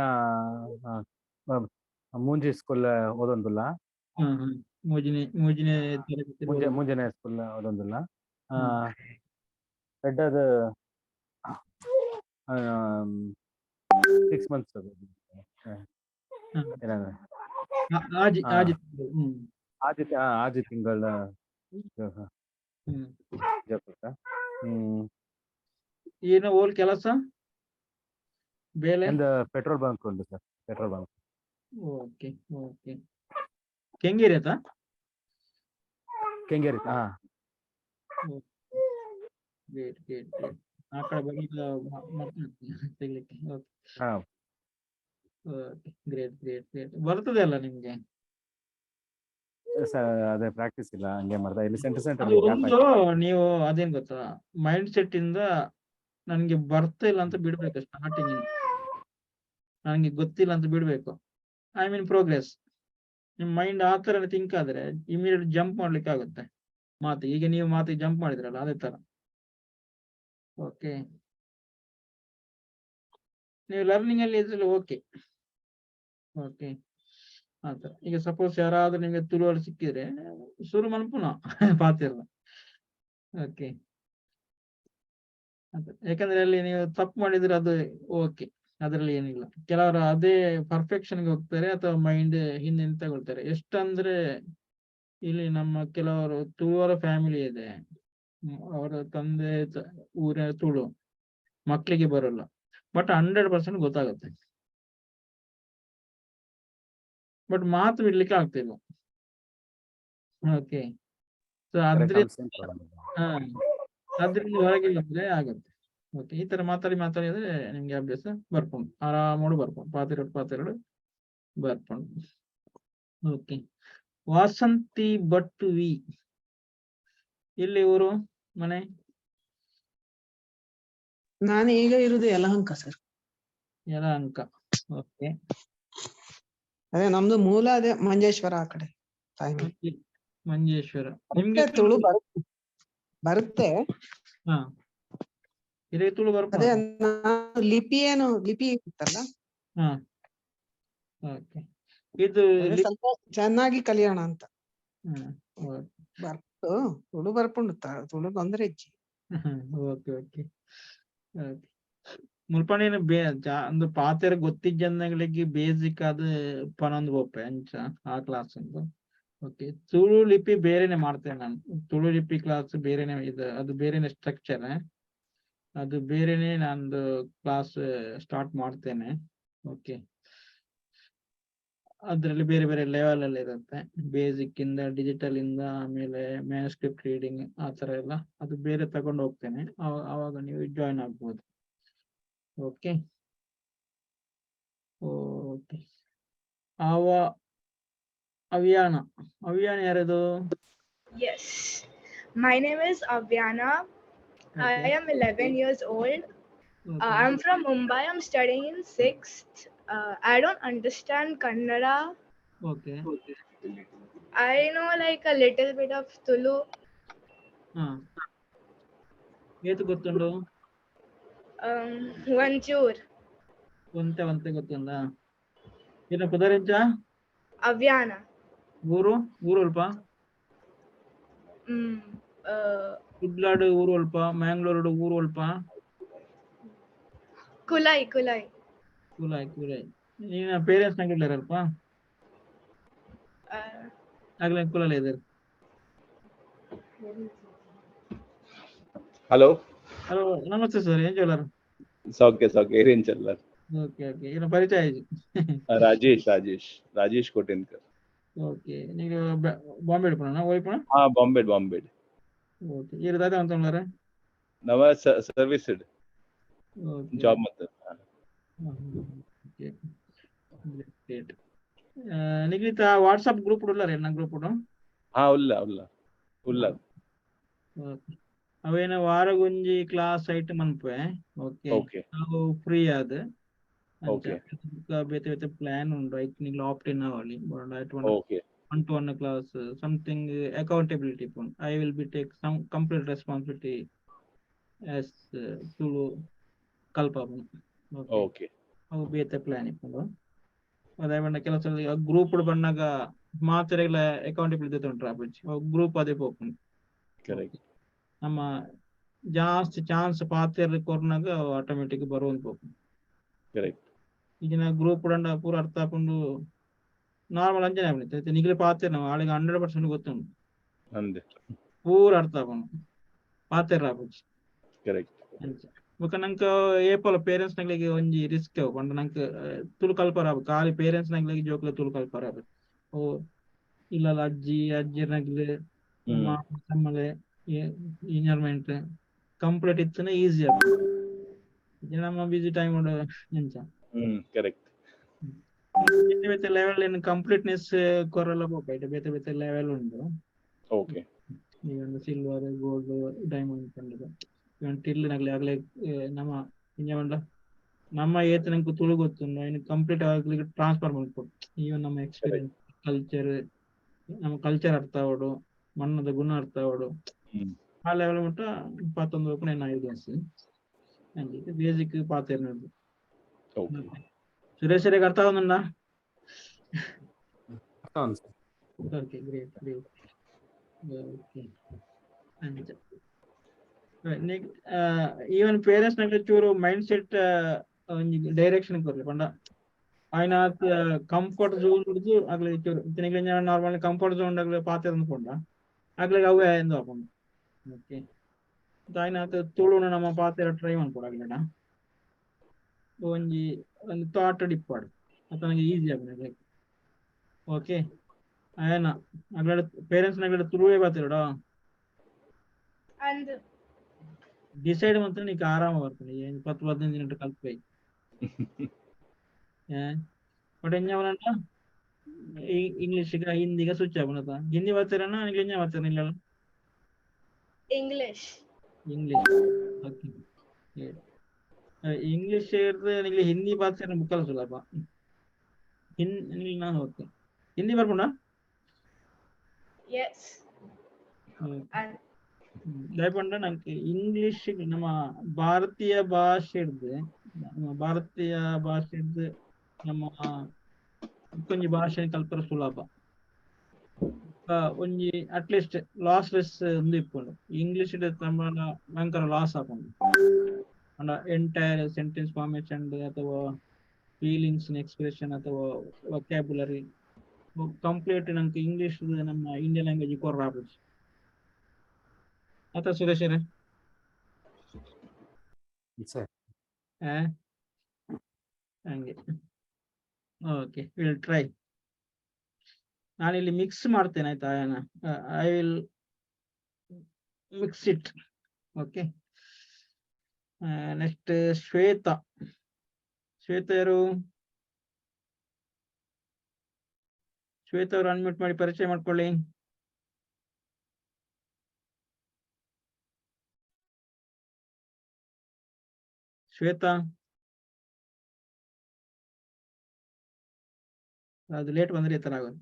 ಮೂಂಜಿ ಸ್ಕೂಲ್ ಓದೊಂದುಲ್ಲ, ಮುಂಜಾನೆ ಸ್ಕೂಲ್ ಓದೊಂದುಲ್ಲ. ರೆಡ್ಡದು 6 months ಆಜಿ ತಿಂಗಳ ಏನು ಓಲ್ ಕೆಲಸ ಬೇಲೆ ಪೆಟ್ರೋಲ್ ಬಂಕ್ ಉಂಟು sir, petrol bunk. Okay okay, Kengeri ಆಯ್ತಾ? ಕೆಂಗೇರಿ. ಗ್ರೇಟ್ ಗ್ರೇಟ್ ಗ್ರೇಟ್, ಆ ಕಡೆ ಬಗ್ಗೆ ತೆಗಿಲಿಕ್ಕೆ. Okay, great great great. ಬರ್ತದೆ ಅಲ್ಲ ನಿಮ್ಗೆ? ಅದೇ ಪ್ರಾಕ್ಟೀಸ್ ಇಲ್ಲ, ಹಂಗೆ ಮಾಡ್ತಾ ಇಲ್ಲಿ ಸೆಂಟರ್ ಅದು ಒಂದು ನೀವು ಅದೇನ್ ಗೊತ್ತಾ, ಮೈಂಡ್ ಸೆಟ್ ಇಂದ ನನ್ಗೆ ಬರ್ತಾ ಇಲ್ಲ ಅಂತ ಬಿಡ್ಬೇಕು. ಸ್ಟಾರ್ಟಿಂಗ್ ಇಂದ ನನ್ಗೆ ಗೊತ್ತಿಲ್ಲ ಅಂತ ಬಿಡ್ಬೇಕು. I mean progress. ನಿಮ್ ಮೈಂಡ್ ಆ ತರ ಥಿಂಕ್ ಆದ್ರೆ ಇಮಿಡಿಯೇಟ್ ಜಂಪ್ ಮಾಡ್ಲಿಕ್ಕೆ ಆಗುತ್ತೆ ಮಾತು. ಈಗ ನೀವು ಮಾತಿಗೆ ಜಂಪ್ ಮಾಡಿದ್ರಲ್ಲ ಅದೇ ತರ. ಓಕೆ, ನೀವು ಲರ್ನಿಂಗ್ ಅಲ್ಲಿ ಇದ್ರಲ್ಲಿ ಓಕೆ. ಓಕೆ, ಆತರ. ಈಗ ಸಪೋಸ್ ಯಾರಾದ್ರೂ ನಿಮ್ಗೆ ತುಳುವಲ್ಲಿ ಸಿಕ್ಕಿದ್ರೆ ಶುರು ಮನ್ಪುನ ಪಾತಿರ್ಲ. ಓಕೆ, ಯಾಕಂದ್ರೆ ಅಲ್ಲಿ ನೀವು ತಪ್ಪು ಮಾಡಿದ್ರೆ ಅದು ಓಕೆ, ಅದ್ರಲ್ಲಿ ಏನಿಲ್ಲ. ಕೆಲವರು ಅದೇ ಪರ್ಫೆಕ್ಷನ್ಗೆ ಹೋಗ್ತಾರೆ ಅಥವಾ ಮೈಂಡ್ ಹಿಂದೆ ತಗೊಳ್ತಾರೆ. ಎಷ್ಟಂದ್ರೆ ಇಲ್ಲಿ ನಮ್ಮ ಕೆಲವರು ತುಳುವರ ಫ್ಯಾಮಿಲಿ ಇದೆ, ಅವರ ತಂದೆ ಊರ ತುಳು, ಮಕ್ಕಳಿಗೆ ಬರಲ್ಲ, ಬಟ್ 100% ಗೊತ್ತಾಗುತ್ತೆ. ಬಟ್ ಮಾತು ಬಿಡ್ಲಿಕ್ಕೆ ಆಗ್ತಿಲ್ಲ. ಓಕೆ, ಸೊ ಅದ್ರಿಂದ ಹೊರಗಿಲ್ಲ ಅಂದ್ರೆ ಆಗುತ್ತೆ. ಓಕೆ, ಈ ತರ ಮಾತಾಡಿದ್ರೆ ನಿಮ್ಗೆ ಅಭ್ಯಾಸ ಬರ್ಕೊಂಡು ಆರಾಮೋಡು ಬರ್ಕೊಂಡು ಪಾತಿರಡು ಬರ್ಕೊಂಡು. ಓಕೆ, ವಾಸಂತಿ ಭಟ್ ವಿ, ಎಲ್ಲಿ ಊರು ಮನೆ? ನಾನು ಈಗ ಇರುದು ಯಲಹಂಕ ಸರ್. ಯಲಹಂಕ. ಓಕೆ, ಅದೇ ನಮ್ದು ಮೂಲ ಅದೇ ಮಂಜೇಶ್ವರ ಆ ಕಡೆ. ಮಂಜೇಶ್ವರ. ನಿಮ್ಗೆ ತುಳು ಬರುತ್ತೆ. ಹಾ, ಹಿರಿಯ ತುಳು ಅದೇ ಬರ್ಬೋದು. ಲಿಪಿ ಇತ್ತಲ್ಲ. ಹಾ, ಓಕೆ. ಇದು ಸ್ವಲ್ಪ ಚೆನ್ನಾಗಿ ಕಲಿಯೋಣ ಅಂತ. ಬರ್ತು ತುಳು ಬರ್ಪುಂಡು, ತುಳು ತೊಂದ್ರೆ ಇಜ್ಜಿ. Okay okay okay. ಮುಲ್ಪಣೇನು ಒಂದು ಪಾತೆರ ಗೊತ್ತಿಜ್ಜಂದಗಳಿಗೆ ಬೇಸಿಕ್ ಅದು ಪನೊಂದು ಬೋಪೆ ಅಂಚ ಆ ಕ್ಲಾಸ್ ಒಂದು. ಓಕೆ, ತುಳು ಲಿಪಿ ಬೇರೆನೆ ಮಾಡ್ತೇನೆ ನಾನು. ತುಳು ಲಿಪಿ ಕ್ಲಾಸ್ ಬೇರೆನೆ, ಇದು ಅದು ಬೇರೆನೆ ಸ್ಟ್ರಕ್ಚರ್, ಅದು ಬೇರೆನೆ ನಂದು ಕ್ಲಾಸ್ ಸ್ಟಾರ್ಟ್ ಮಾಡ್ತೇನೆ. ಓಕೆ, ಅದ್ರಲ್ಲಿ ಬೇರೆ ಬೇರೆ ಲೆವೆಲ್ ಅಲ್ಲಿ ಇರುತ್ತೆ. ಬೇಸಿಕ್ ಇಂದ, ಡಿಜಿಟಲ್ ಇಂದ, ಆಮೇಲೆ ಮ್ಯಾನುಸ್ಕ್ರಿಪ್ಟ್ ರೀಡಿಂಗ್ ಆ ತರ ಎಲ್ಲ ಅದು ಬೇರೆ ತಗೊಂಡು ಹೋಗ್ತೇನೆ. ಅವಾಗ ನೀವು ಜಾಯಿನ್ ಆಗ್ಬೋದು. Okay okay. Avyana ಯಾರದು? Yes, my name is Avyana. Okay. I am 11 years old. Okay. I'm from Mumbai. I'm studying in 6th. I don't understand Kannada. Okay. I know like a little bit of Tulu. ಏತು ಗೊತ್ತುಂಡು? ಒಂಚೂರ್. ಒಂತೆ ಗೊತ್ತುಂಡ? ಏನು ಪದರೆಂಚ? ಅವ್ಯಾನ. ಊರು ಅಲ್ಪ? ಕುಡ್ಲಾಡು ಊರು ಅಲ್ಪ, ಮ್ಯಾಂಗ್ಳೂರು ಊರು ಅಲ್ಪ? ಕುಲೈ. ನೀನ ಪೇರೆಂಟ್ಸ್ ನಂಗಿಲ್ಲರಲ್ಪ? ಆಗ್ಲೇ ಕುಲಲ್ಲ ಇದ್ದಾರೆ. ಹಲೋ ನಮಸ್ತೆ ಸರ್, ಏನ್ ಚೊಲ್ಲರ್? ಸೌಖ್ಯ ಏನ್ ಚಲ್ಲರ್? ಓಕೆ ಏನು ಪರಿಚಯ ಆಯ್ತು? ರಾಜೇಶ್ ಕೋಟೆನ್ಕರ್. ಓಕೆ, ನೀವು ಬಾಂಬೆ ಹೋಯ್ಪಣ? ಹಾ, ಬಾಂಬೆ. ಓಕೆ, ಇರು ದಾದ ಅಂತ ಉಳ್ಳಾರ? ನವ ಸರ್ವಿಸ್ ಜಾಬ್ ಮತ್ತೆ. Okay, great. ನಿಗಲಿತ ವಾಟ್ಸಾಪ್ ಗ್ರೂಪ್ ಉಳ್ಳಾರ? ಎನ್ನ ಗ್ರೂಪ್ ಉಂಡು? ಹಾ, ಉಲ್ಲ. ಓಕೆ, ಅವೇನ ವಾರಗೊಂಜಿ ಕ್ಲಾಸ್ ಐಟ್ ಮನ್ಪೆ. ಓಕೆ, ನಾವು ಫ್ರೀ ಆದ ಬೇತೆ ಪ್ಲಾನ್ ಉಂಡು. ಐಕ್ ನಿಗ್ಲ ಆಪ್ಟ್ ಇನ್ ಆವಲಿ one-to-one class, something accountability pun. I will be take some complete responsibility as Tulu kalpa pun. Okay. ಅವು ಬೇತೆ ಪ್ಲಾನ್ ಇಪ್ಪುಂಡು. ಅದೇ ಬಣ್ಣ ಕೆಲಸ ಗ್ರೂಪ್ ಬಣ್ಣಾಗ ಮಾತ್ರೆಗಳ ಅಕೌಂಟಬಿಲಿಟಿ ಉಂಟು. ಗ್ರೂಪ್ ಅದೇ ಪೋಪುಂಡು. ನಮ್ಮ ಜಾಸ್ತಿ ಚಾನ್ಸ್ ಪಾತ್ರ ಕೊರ್ನಾಗ ಆಟೋಮೆಟಿಕ್ ಬರುವಂತ ಪೋಪುಂಡು. ಈಗಿನ ಗ್ರೂಪ್ ಉಡಂಡ ಪೂರ ಅರ್ಥ ಹಾಕೊಂಡು ನಾರ್ಮಲ್ ಅಂಜನೆ ಆಗ್ಬಿಡುತ್ತೆ. ನಿಗಲೇ ಪಾತ್ರ ನಾವು ಆಳಿಗೆ 100% ಗೊತ್ತುಂಡು. ಪೂರ ಅರ್ಥ ಹಾಕೊಂಡು ಪಾತ್ರ ಆಗ್ಬಿಡ್ತು. ನಂಕ ಏಪಲ ಪೇರೆಂಟ್ಸ್ ನಗಳಿಗೆ ಒಂಜಿ ರಿಸ್ಕ್ ಪಂಡ ನಂಕ ತುಳು ಕಲ್ಪರ ಖಾಲಿ ಪೇರೆಂಟ್ಸ್ ನಗಳಿಗೆ ಜೋಕ್ಲ ತುಳು ಕಲ್ಪರ. ಓ ಇಲ್ಲ ಅಜ್ಜಿ ನಗ್ಲೆ ನಮ್ಮಲೆ ಇನ್ವಾಲ್ವ್ಮೆಂಟ್ ಕಂಪ್ಲೀಟ್ ಇತ್ತನ ಈಸಿ ಆಗ. ನಮ್ಮ ಬಿಸಿ ಟೈಮ್ ಎಂಚ ಬೇತೆ ಬೇತೆ ಲೆವೆಲ್ ಏನು ಕಂಪ್ಲೀಟ್ನೆಸ್ ಕೊರಲ್ಲ ಬೋಕಾಯ್ತು ಬೇತೆ ಬೇತೆ ಲೆವೆಲ್ ಉಂಟು. ಓಕೆ ಈಗೊಂದು ಸಿಲ್ವರ್ ಗೋಲ್ಡ್ ಡೈಮಂಡ್ ಕಂಡಿದೆ ಇವನ್ ಟಿಲ್ ನಗಲಿ ಆಗ್ಲೇ ನಮ್ಮ ಇಂಜ ನಮ್ಮ ಏತ್ ನಂಗೆ ತುಳು ಗೊತ್ತುಂಡು ಇನ್ನು ಕಂಪ್ಲೀಟ್ ಆಗ್ಲಿಕ್ಕೆ ಟ್ರಾನ್ಸ್ಫರ್ ಮಾಡ್ಕೊಡು ಈವನ್ ನಮ್ಮ ಎಕ್ಸ್ಪೀರಿಯನ್ಸ್ ಕಲ್ಚರ್ ನಮ್ಮ ಕಲ್ಚರ್ ಅರ್ಥ ಆವಡು ಮಣ್ಣದ ಗುಣ ಅರ್ಥ ಆವಡು ಆ ಲೆವೆಲ್ ಮಟ್ಟ 21 నేను ఐదు అంటే బేసిక్ పాతేరుంది. ಓಕೆ సురేష్ రేఖ అర్థం అవుతుందా? ఓకే గ్రేట్ గ్రేట్ ఓకే అంతే. ಈವನ್ ಪೇರೆಂಟ್ಸ್ ನಂಗೆ ಚೂರು ಮೈಂಡ್ ಸೆಟ್ ಡೈರೆಕ್ಷನ್ ಕೊರ್ಲಿ ಪಂಡ ఆయన ಕಂಫರ್ಟ್ ಝೋನ್ ಹಿಡಿದು ಆಗ್ಲಿ ಚೂರು ಇತನಿಗೆ ನಾರ್ಮಲ್ ಕಂಫರ್ಟ್ ಝೋನ್ ಆಗ್ಲಿ ಪಾತೆ ಅಂದ್ಕೊಂಡ ಆಗ್ಲಿ ಅವೇ ಎಂದು ಹಾಕೊಂಡು ಓಕೆ ఆయన ತುಳುನ ನಮ್ಮ ಪಾತೆರ ಟ್ರೈ ಮಾಡ್ಕೊಡಾಗ್ಲೇಡ ಒಂಜಿ ಒಂದು ಥಾಟ್ ಡಿಪ್ಪಾಡು ಅತನಿಗೆ ಈಸಿ ಆಗ್ತದೆ. ಓಕೆ ఆయన ಅಗ್ಲಡ ಪೇರೆಂಟ್ಸ್ ನಗಡ ತುಳುವೇ ಪಾತೆರಡ And ಡಿಸೈಡ್ ಮಾತ್ರ ನೀಕ್ ಆರಾಮ ಬರ್ತದೆ 10-15 ದಿನ ಕಲ್ಪೈ ಬಟ್ ಎಂಜಾವನಂಟ ಇಂಗ್ಲಿಷ್ಗ ಹಿಂದಿಗ ಸ್ವಿಚ್ ಆಗುನತ ಹಿಂದಿ ಬರ್ತಾರನ ಇಂಗ್ಲಿಷ್ ಬರ್ತಾರ ಇಲ್ಲ English. ಇಂಗ್ಲಿಷ್ ಓಕೆ ಇಂಗ್ಲಿಷ್ ನಿಮಗೆ ಹಿಂದಿ ಭಾಷೆ ಮುಕ್ಕಲು ಸುಲಭ ನಾನು ಓಕೆ ಹಿಂದಿ ಬರ್ಬೋಣ Yes. And ದಯಪಂಡ ನಂಗೆ ಇಂಗ್ಲಿಷ್ ನಮ್ಮ ಭಾರತೀಯ ಭಾಷೆ ನಮ್ಮ ಒಂಜಿ ಭಾಷೆ ಕಲ್ಪರ ಸುಲಭ ಒಂಜಿ ಅಟ್ಲೀಸ್ಟ್ ಲಾಸ್ಲೆಸ್ ಒಂದು ಇಪ್ಪುಂಡು ಇಂಗ್ಲಿಷ್ ಭಯಂಕರ ಲಾಸ್ ಹಾಕೊಂಡು ಅಂಡ ಎಂಟೈರ್ ಸೆಂಟೆನ್ಸ್ ಫಾರ್ಮೇಶನ್ ಅಥವಾ ಫೀಲಿಂಗ್ಸ್ ಎಕ್ಸ್ಪ್ರೆಷನ್ ಅಥವಾ ವೊಕ್ಯಾಬುಲರಿ ಕಂಪ್ಲೀಟ್ ನಂಗೆ ಇಂಗ್ಲಿಷ್ ನಮ್ಮ ಇಂಡಿಯನ್ ಲ್ಯಾಂಗ್ವೇಜ್ ಕೊರ್ರ ಅಥವಾ ಸುರೇಶ್ ಹಂಗೆ ಓಕೆ ವಿಲ್ ಟ್ರೈ. ನಾನಿಲ್ಲಿ ಮಿಕ್ಸ್ ಮಾಡ್ತೇನೆ ಆಯ್ತಾ I will mix it. Okay next Shweta ಯಾರು? ಶ್ವೇತಾ ಅವರು ಅನ್ಮ್ಯೂಟ್ ಮಾಡಿ ಪರಿಚಯ ಮಾಡ್ಕೊಳ್ಳಿ. ಶ್ವೇತಾ ಅದು ಲೇಟ್ ಬಂದ್ರೆ ಈ ತರ ಆಗೋದು.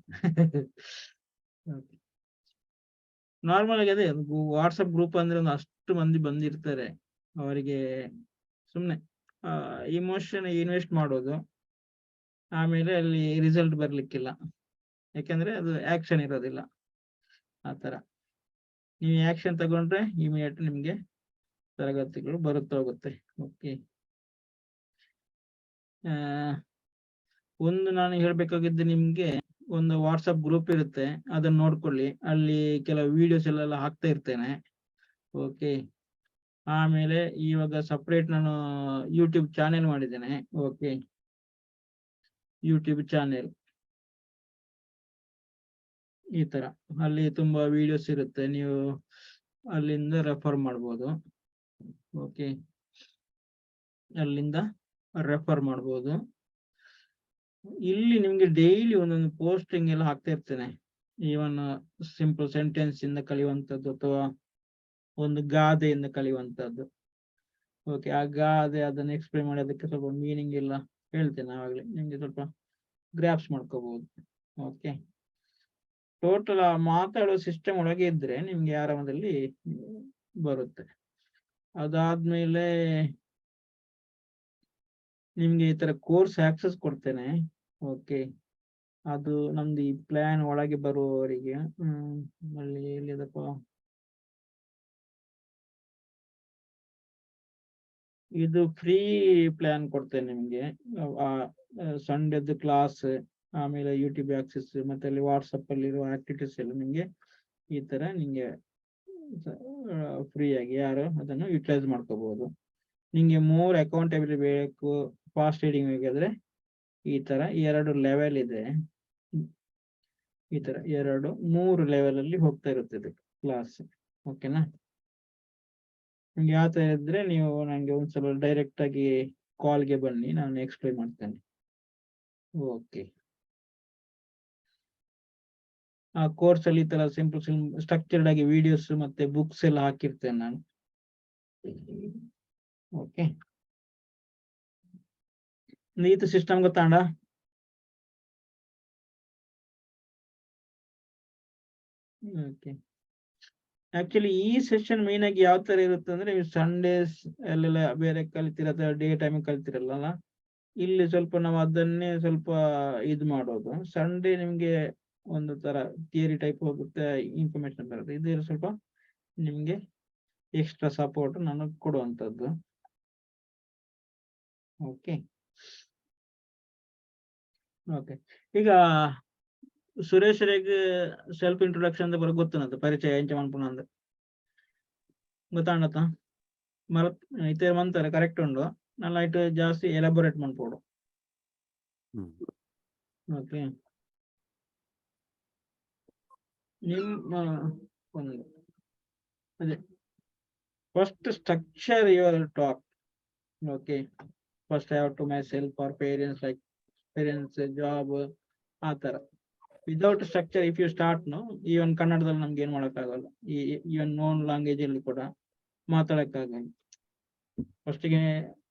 ನಾರ್ಮಲ್ ಆಗಿ ಅದೇ ವಾಟ್ಸಪ್ ಗ್ರೂಪ್ ಅಂದ್ರೆ ಒಂದು ಅಷ್ಟು ಮಂದಿ ಬಂದಿರ್ತಾರೆ ಅವರಿಗೆ ಸುಮ್ಮನೆ ಇಮೋಷನ್ ಇನ್ವೆಸ್ಟ್ ಮಾಡೋದು ಆಮೇಲೆ ಅಲ್ಲಿ ರಿಸಲ್ಟ್ ಬರ್ಲಿಕ್ಕಿಲ್ಲ ಯಾಕಂದ್ರೆ ಅದು ಆಕ್ಷನ್ ಇರೋದಿಲ್ಲ. ಆತರ ನೀವು ಆಕ್ಷನ್ ತಗೊಂಡ್ರೆ ಇಮಿಡಿಯೇಟ್ ನಿಮ್ಗೆ ತರಗತಿಗಳು ಬರುತ್ತಾ ಹೋಗುತ್ತೆ. ಓಕೆ ಒಂದು ನಾನು ಹೇಳ್ಬೇಕಾಗಿದ್ದು ನಿಮ್ಗೆ ಒಂದು ವಾಟ್ಸಪ್ ಗ್ರೂಪ್ ಇರುತ್ತೆ ಅದನ್ನ ನೋಡ್ಕೊಳ್ಳಿ. ಅಲ್ಲಿ ಕೆಲವು ವಿಡಿಯೋಸ್ ಎಲ್ಲ ಹಾಕ್ತಾ ಇರ್ತೇನೆ. ಓಕೆ ಆಮೇಲೆ ಇವಾಗ ಸಪ್ರೇಟ್ ನಾನು ಯೂಟ್ಯೂಬ್ ಚಾನೆಲ್ ಮಾಡಿದ್ದೇನೆ. ಓಕೆ ಯೂಟ್ಯೂಬ್ ಚಾನೆಲ್ ಈ ತರ ಅಲ್ಲಿ ತುಂಬಾ ವಿಡಿಯೋಸ್ ಇರುತ್ತೆ, ನೀವು ಅಲ್ಲಿಂದ ರೆಫರ್ ಮಾಡ್ಬೋದು. ಓಕೆ ಅಲ್ಲಿಂದ ರೆಫರ್ ಮಾಡ್ಬೋದು. ಇಲ್ಲಿ ನಿಮ್ಗೆ ಡೈಲಿ ಒಂದೊಂದು ಪೋಸ್ಟಿಂಗ್ ಎಲ್ಲ ಹಾಕ್ತಾ ಇರ್ತೇನೆ. ಈವನ್ ಸಿಂಪಲ್ ಸೆಂಟೆನ್ಸ್ ಇಂದ ಕಲಿಯುವಂಥದ್ದು ಅಥವಾ ಒಂದು ಗಾದೆಯಿಂದ ಕಲಿಯುವಂಥದ್ದು. ಓಕೆ ಆ ಗಾದೆ ಅದನ್ನು ಎಕ್ಸ್ಪ್ಲೇನ್ ಮಾಡಿ ಅದಕ್ಕೆ ಸ್ವಲ್ಪ ಮೀನಿಂಗ್ ಎಲ್ಲ ಹೇಳ್ತೇನೆ. ಆವಾಗಲೇ ನಿಮ್ಗೆ ಸ್ವಲ್ಪ ಗ್ರಾಪ್ಸ್ ಮಾಡ್ಕೋಬಹುದು. ಓಕೆ ಟೋಟಲ್ ಮಾತಾಡೋ ಸಿಸ್ಟಮ್ ಒಳಗೆ ಇದ್ರೆ ನಿಮ್ಗೆ ಆರಾಮದಲ್ಲಿ ಬರುತ್ತೆ. ಅದಾದ್ಮೇಲೆ ನಿಮ್ಗೆ ಈ ತರ ಕೋರ್ಸ್ ಆಕ್ಸೆಸ್ ಕೊಡ್ತೇನೆ. ಓಕೆ ಅದು ನಮ್ದು ಈ ಪ್ಲಾನ್ ಒಳಗೆ ಬರುವವರಿಗೆ ಅಲ್ಲಿ ಎಲ್ಲಿದಪ್ಪ ಇದು ಫ್ರೀ ಪ್ಲಾನ್ ಕೊಡ್ತೇನೆ ನಿಮ್ಗೆ. ಸಂಡೇದು ಕ್ಲಾಸ್ ಆಮೇಲೆ ಯೂಟ್ಯೂಬ್ ಆಕ್ಸೆಸ್ ಮತ್ತೆ ಅಲ್ಲಿ ವಾಟ್ಸಪ್ ಅಲ್ಲಿ ಇರುವ ಆಕ್ಟಿವಿಟೀಸ್ ಎಲ್ಲ ನಿಮ್ಗೆ ಈ ತರ ನಿಮ್ಗೆ ಫ್ರೀ ಆಗಿ ಯಾರು ಅದನ್ನು ಯುಟಿಲೈಸ್ ಮಾಡ್ಕೋಬಹುದು. ನಿಮ್ಗೆ ಮೋರ್ ಅಕೌಂಟಬಿಲಿಟಿ ಬೇಕು, ಫಾಸ್ಟ್ ರೀಡಿಂಗ್ ಬೇಕಾದ್ರೆ ಈ ತರ 2 ಲೆವೆಲ್ ಇದೆ. ಈ ತರ 2-3 ಲೆವೆಲ್ ಅಲ್ಲಿ ಹೋಗ್ತಾ ಇರುತ್ತೆ ಕ್ಲಾಸ್. ಓಕೆನಾ? ನಿಮ್ಗೆ ಯಾವ ತರ ಇದ್ರೆ ನೀವು ನಂಗೆ ಒಂದ್ಸಲ ಡೈರೆಕ್ಟ್ ಆಗಿ ಕಾಲ್ಗೆ ಬನ್ನಿ, ನಾನು ಎಕ್ಸ್ಪ್ಲೈನ್ ಮಾಡ್ತೇನೆ. ಓಕೆ. ಆ ಕೋರ್ಸ್ ಅಲ್ಲಿ ಈ ತರ ಸಿಂಪಲ್ ಸ್ಟ್ರಕ್ಚರ್ಡ್ ಆಗಿ ವಿಡಿಯೋಸ್ ಮತ್ತೆ ಬುಕ್ಸ್ ಎಲ್ಲ ಹಾಕಿರ್ತೇನೆ ನಾನು. ಓಕೆ, ನೀತು ಸಿಸ್ಟಮ್ ಗೊತ್ತಾಂಡ? ಓಕೆ, ಆಕ್ಚುಲಿ ಈ ಸೆಷನ್ ಮೈನ್ ಆಗಿ ಯಾವ ತರ ಇರುತ್ತೆ ಅಂದ್ರೆ, ನೀವು ಸಂಡೇಸ್ ಅಲ್ಲೆಲ್ಲ ಬೇರೆ ಕಲಿತಿರ ಅಥವಾ ಡೇ ಟೈಮ್ ಕಲಿತಿರಲ್ಲ, ಇಲ್ಲಿ ಸ್ವಲ್ಪ ನಾವು ಅದನ್ನೇ ಸ್ವಲ್ಪ ಇದು ಮಾಡೋದು. ಸಂಡೇ ನಿಮ್ಗೆ ಒಂದು ತರ ಥಿಯರಿ ಟೈಪ್ ಹೋಗುತ್ತೆ, ಇನ್ಫಾರ್ಮೇಶನ್ ಬರುತ್ತೆ. ಇದು ಸ್ವಲ್ಪ ನಿಮ್ಗೆ ಎಕ್ಸ್ಟ್ರಾ ಸಪೋರ್ಟ್ ನಾನು ಕೊಡುವಂತದ್ದು. ಓಕೆ ಓಕೆ, ಈಗ ಸುರೇಶ್ ರೇಗೆ ಸೆಲ್ಫ್ ಇಂಟ್ರೊಡಕ್ಷನ್ ಅಂತ ಬರೋ ಗೊತ್ತುನಂತ ಪರಿಚಯ ಎಂಚ ಮನ್ಪುನ ಅಂದ ಗೊತ್ತಾಂಡತ್ತ ಮರತ್ ಇತ್ತೆ ಮಂತಾರೆ ಕರೆಕ್ಟ್ ಉಂಡು. ನಾನು ಲೈಟ್ ಜಾಸ್ತಿ ಎಲಾಬೊರೇಟ್ ಮನ್ಪೋಡು. ಓಕೆ, ನಿಮ್ಮ ಒಂದು ಅದೇ first structure your talk. Okay, first I have to myself or parents, like parents, job, ಆ ತರ. Without structure if you start no, even ಕನ್ನಡದಲ್ಲಿ ನಮ್ಗೆ ಏನ್ ಮಾಡಕ್ಕಾಗಲ್ಲ, ಈವನ್ ನೋನ್ ಲ್ಯಾಂಗ್ವೇಜ್ ಅಲ್ಲಿ ಕೂಡ ಮಾತಾಡಕ್ಕಾಗಲ್ಲ. ಫಸ್ಟಿಗೆ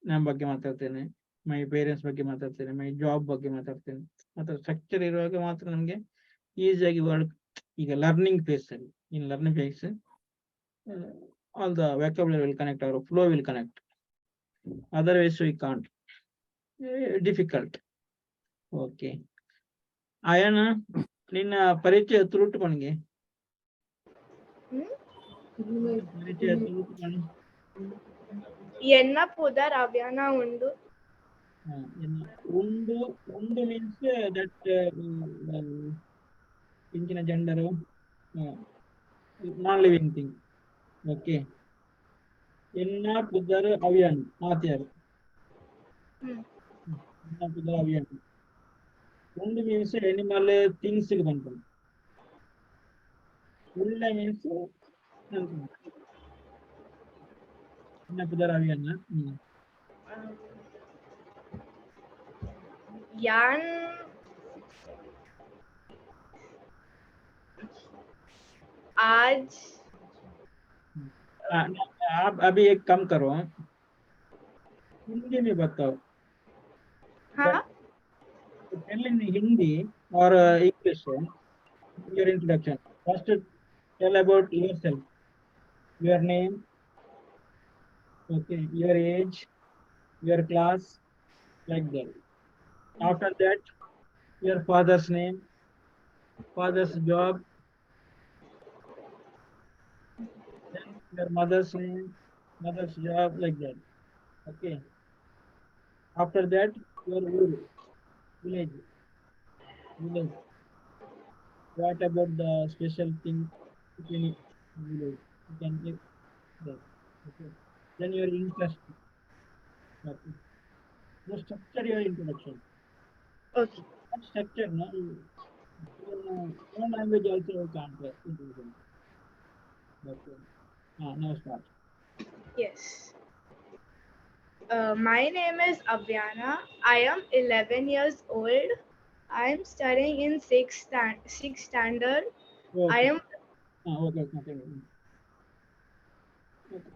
ನಮ್ಮ ಬಗ್ಗೆ ಮಾತಾಡ್ತೇನೆ, ಮೈ ಪೇರೆಂಟ್ಸ್ ಬಗ್ಗೆ ಮಾತಾಡ್ತೇನೆ, ಮೈ ಜಾಬ್ ಬಗ್ಗೆ ಮಾತಾಡ್ತೇನೆ. ಮತ್ತೆ ಸ್ಟ್ರಕ್ಚರ್ ಇರುವಾಗ ಮಾತ್ರ ನಮ್ಗೆ ಈಸಿಯಾಗಿ ವರ್ಡ್. ಈಗ ಲರ್ನಿಂಗ್ ಫೇಸ್ ಅಲ್ಲಿ, in learning phase all the vocabulary will connect, or flow will connect, otherwise we can't. Difficult. Okay, ಆಯನ ನಿನ್ನ ಪರಿಚಯ ತುಳುಟುಕೊಣಿಗೆ ಪರಿಚಯ ತುಳುಟುಕೊಣಿ. ಎನ್ನ ಪುದರ್ ಅವ್ಯಾನ ಉಂಡು. ಉಂಡು ಉಂಡು ಮೀನ್ಸ್ ದಟ್ ಇಂಚಿನ gender non living thing. Okay, ಎನ್ನ ಪುದರ್ ಅವ್ಯಾನ್ ಆತ್ಯಾರು ಎನ್ನ ಪುದರ್ ಅವ್ಯಾನ್. ಉಂಡು ಮೀನ್ಸ್ ಎನಿಮಲ್ ಥಿಂಗ್ಸ್ ಬಂತು. ಉಳ್ಳ ಮೀನ್ಸ್ ಎನ್ನ ಪುದರ್ ಅವ್ಯಾನ್. ಯಾನ್ आज आप अभी एक काम करो, हिंदी में बताओ. हाँ Tell in Hindi or English your introduction. First, tell about yourself, your name, okay, your age, your class, like that. After that, your father's name, father's job, then your mother's name, mother's job, like that. Okay. After that, your village. What about the special thing in village? You can give that. Okay. Then your interest. Okay. So structure your introduction. okay. That structure, no, no language also you can't introduction. Okay. Now start. Yes. My name is Avyana. I am 11 years old. I am studying in sixth standard. Okay. I am Okay. Continue.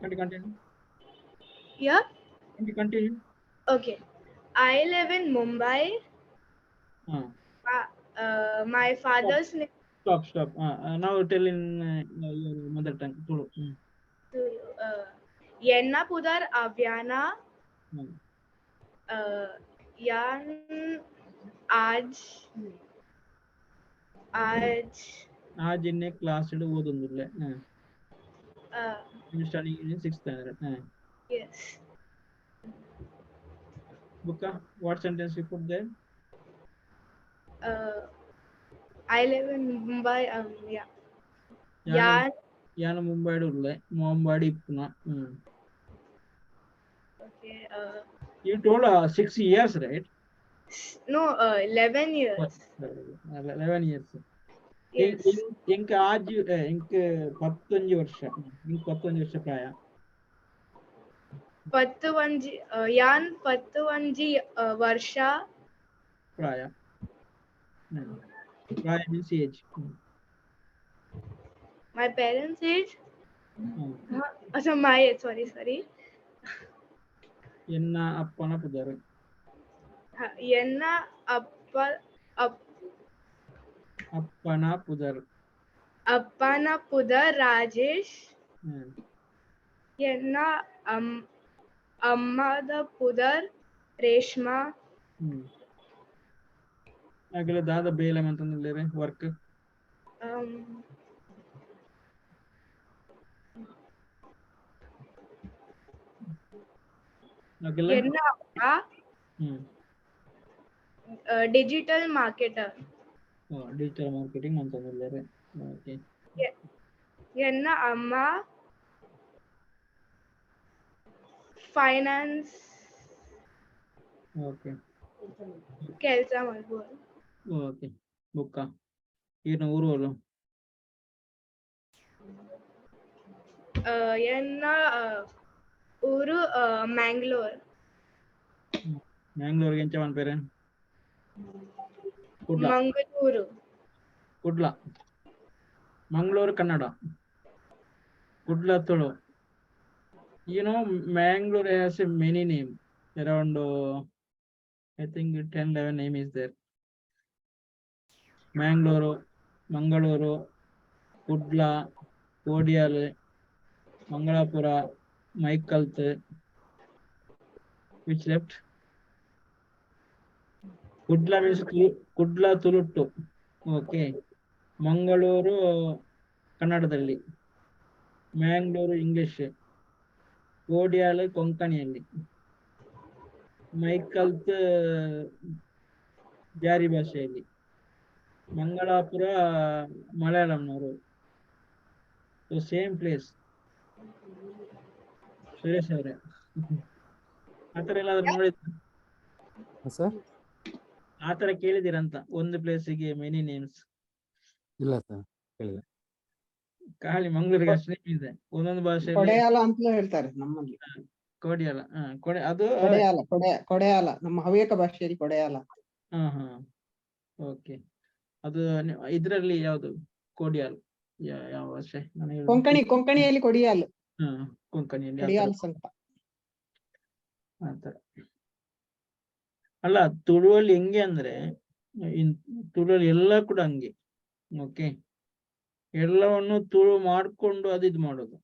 Continue. yeah. Continue. Okay. I live in Mumbai. My father's name. Stop. Now tell in your mother tongue. Tulu. Yenna Pudar Avyana. Yan आज इन्हें class से वो दोनों ले. You studying in 6th standard. Yes. Buka, what sentence you put there? I live in Mumbai. Yeah. Yan Mumbai ulle. Mumbai ipna. Okay. You told 6 years, right? No, 11 years. 11 years. Yes. Ink आज ink 15 ವರ್ಷ. Ink 15 ವರ್ಷ ಪ್ರಾಯ. 11 ವರ್ಷ ಪ್ರಾಯ. Why means age. My parents' age? Hmm. So my age, sorry. ಎನ್ನ ಅಪ್ಪನ ಪುದರ್. ಎನ್ನ ಅಪ್ಪನ ಪುದರ್. ಅಪ್ಪನ ಪುದರ್ ರಾಜೇಶ್. ಹ್ಮ್. ಎನ್ನ ಅಮ್ಮದ ಪುದರ್ ರೇಷ್ಮಾ. ಹ್ಮ್. ಆಗಲೇ ದಾದ ಬೇಲೆ ಅಂತಂದಿದ್ದಾರೆ ವರ್ಕ್. ಎನ್ನ ಅಪ್ಪ ಡಿಜಿಟಲ್ ಮಾರ್ಕೆಟರ್. ಡಿಜಿಟಲ್ ಮಾರ್ಕೆಟಿಂಗ್ ಅಂತಂದಿದ್ದಾರೆ. ಓಕೆ. ಎನ್ನ ಅಮ್ಮ ಫೈನಾನ್ಸ್ ಓಕೆ. ಕೆಲಸ ಮಾಡ್ಬೋದು. ಓಕೆ. ಬುಕ್ಕ ಏನು ಊರು ಅಲ್ಲ? ಎನ್ನ ಊರು ಮ್ಯಾಂಗ್ಳೂರ್. ಮ್ಯಾಂಗ್ಳೂರ್ಗೆ ಎಂಚ మన పేరు? Mangaluru. Kudla. Mangaluru Kannada. Kudla Tulu. You know, Mangalore has a many name. Around, I think 10-11 name is there. Mangalore, Mangaluru, Kudla, Kodial, Mangalapura, Maikalth. Which left? Kudla means Kudla Tuluttu. Okay. Mangaluru, Kannadadalli. Mangalore, English. ಕೋಡಿಯಾಳ ಕೊಂಕಣಿಯಲ್ಲಿ. ಮೈಕಲ್ತ್ ಜಾರಿ ಭಾಷೆಯಲ್ಲಿ. ಮಂಗಳಾಪುರ ಮಲಯಾಳಂನವರು. Same place. ಸುರೇಶ್ ಅವರೇ ಆತರ ಎಲ್ಲಾದ್ರೂ ನೋಡಿದ್ರ? Sir ಆತರ ಕೇಳಿದಿರಂತ ಒಂದು ಪ್ಲೇಸಿಗೆ ಮೆನಿ ನೇಮ್ಸ್? ಇಲ್ಲ ಸರ್ ಹೇಳಿದೆ. ಖಾಲಿ ಮಂಗಳೂರಿಗೆ ಅಷ್ಟೇ ಇದೆ. ಒಂದೊಂದು ಭಾಷೆಯಲ್ಲಿ ಕೊಡೆಯಾಲ ಅಂತಲೂ ಹೇಳ್ತಾರೆ ನಮ್ಮಲ್ಲಿ. ಕೋಡಿಯಾಲ. ಅದು ಕೊಡೆಯಾಲ ನಮ್ಮ ಹವ್ಯಕ ಭಾಷೆಯಲ್ಲಿ ಕೊಡೆಯಾಲ. ಓಕೆ. ಅದು ಇದ್ರಲ್ಲಿ ಯಾವ್ದು ಕೋಡಿಯಾಲ್? ಯಾವ ಭಾಷೆ? ಕೊಂಕಣಿಯಲ್ಲಿ ಕೊಡಿಯಾಲ್. ಕೊಂಕಣಿಯಲ್ಲಿ ಕೊಡಿಯಾಲ್ ಸಂತ. ಆತರ ಅಲ್ಲ, ತುಳುವಲ್ಲಿ ಹೆಂಗೆ ಅಂದ್ರೆ ತುಳುವಲ್ಲಿ ಎಲ್ಲ ಕೂಡ ಹಂಗೆ. ಓಕೆ. ಎಲ್ಲವನ್ನು ತುಳು ಮಾಡ್ಕೊಂಡು ಅದು ಮಾಡೋದು.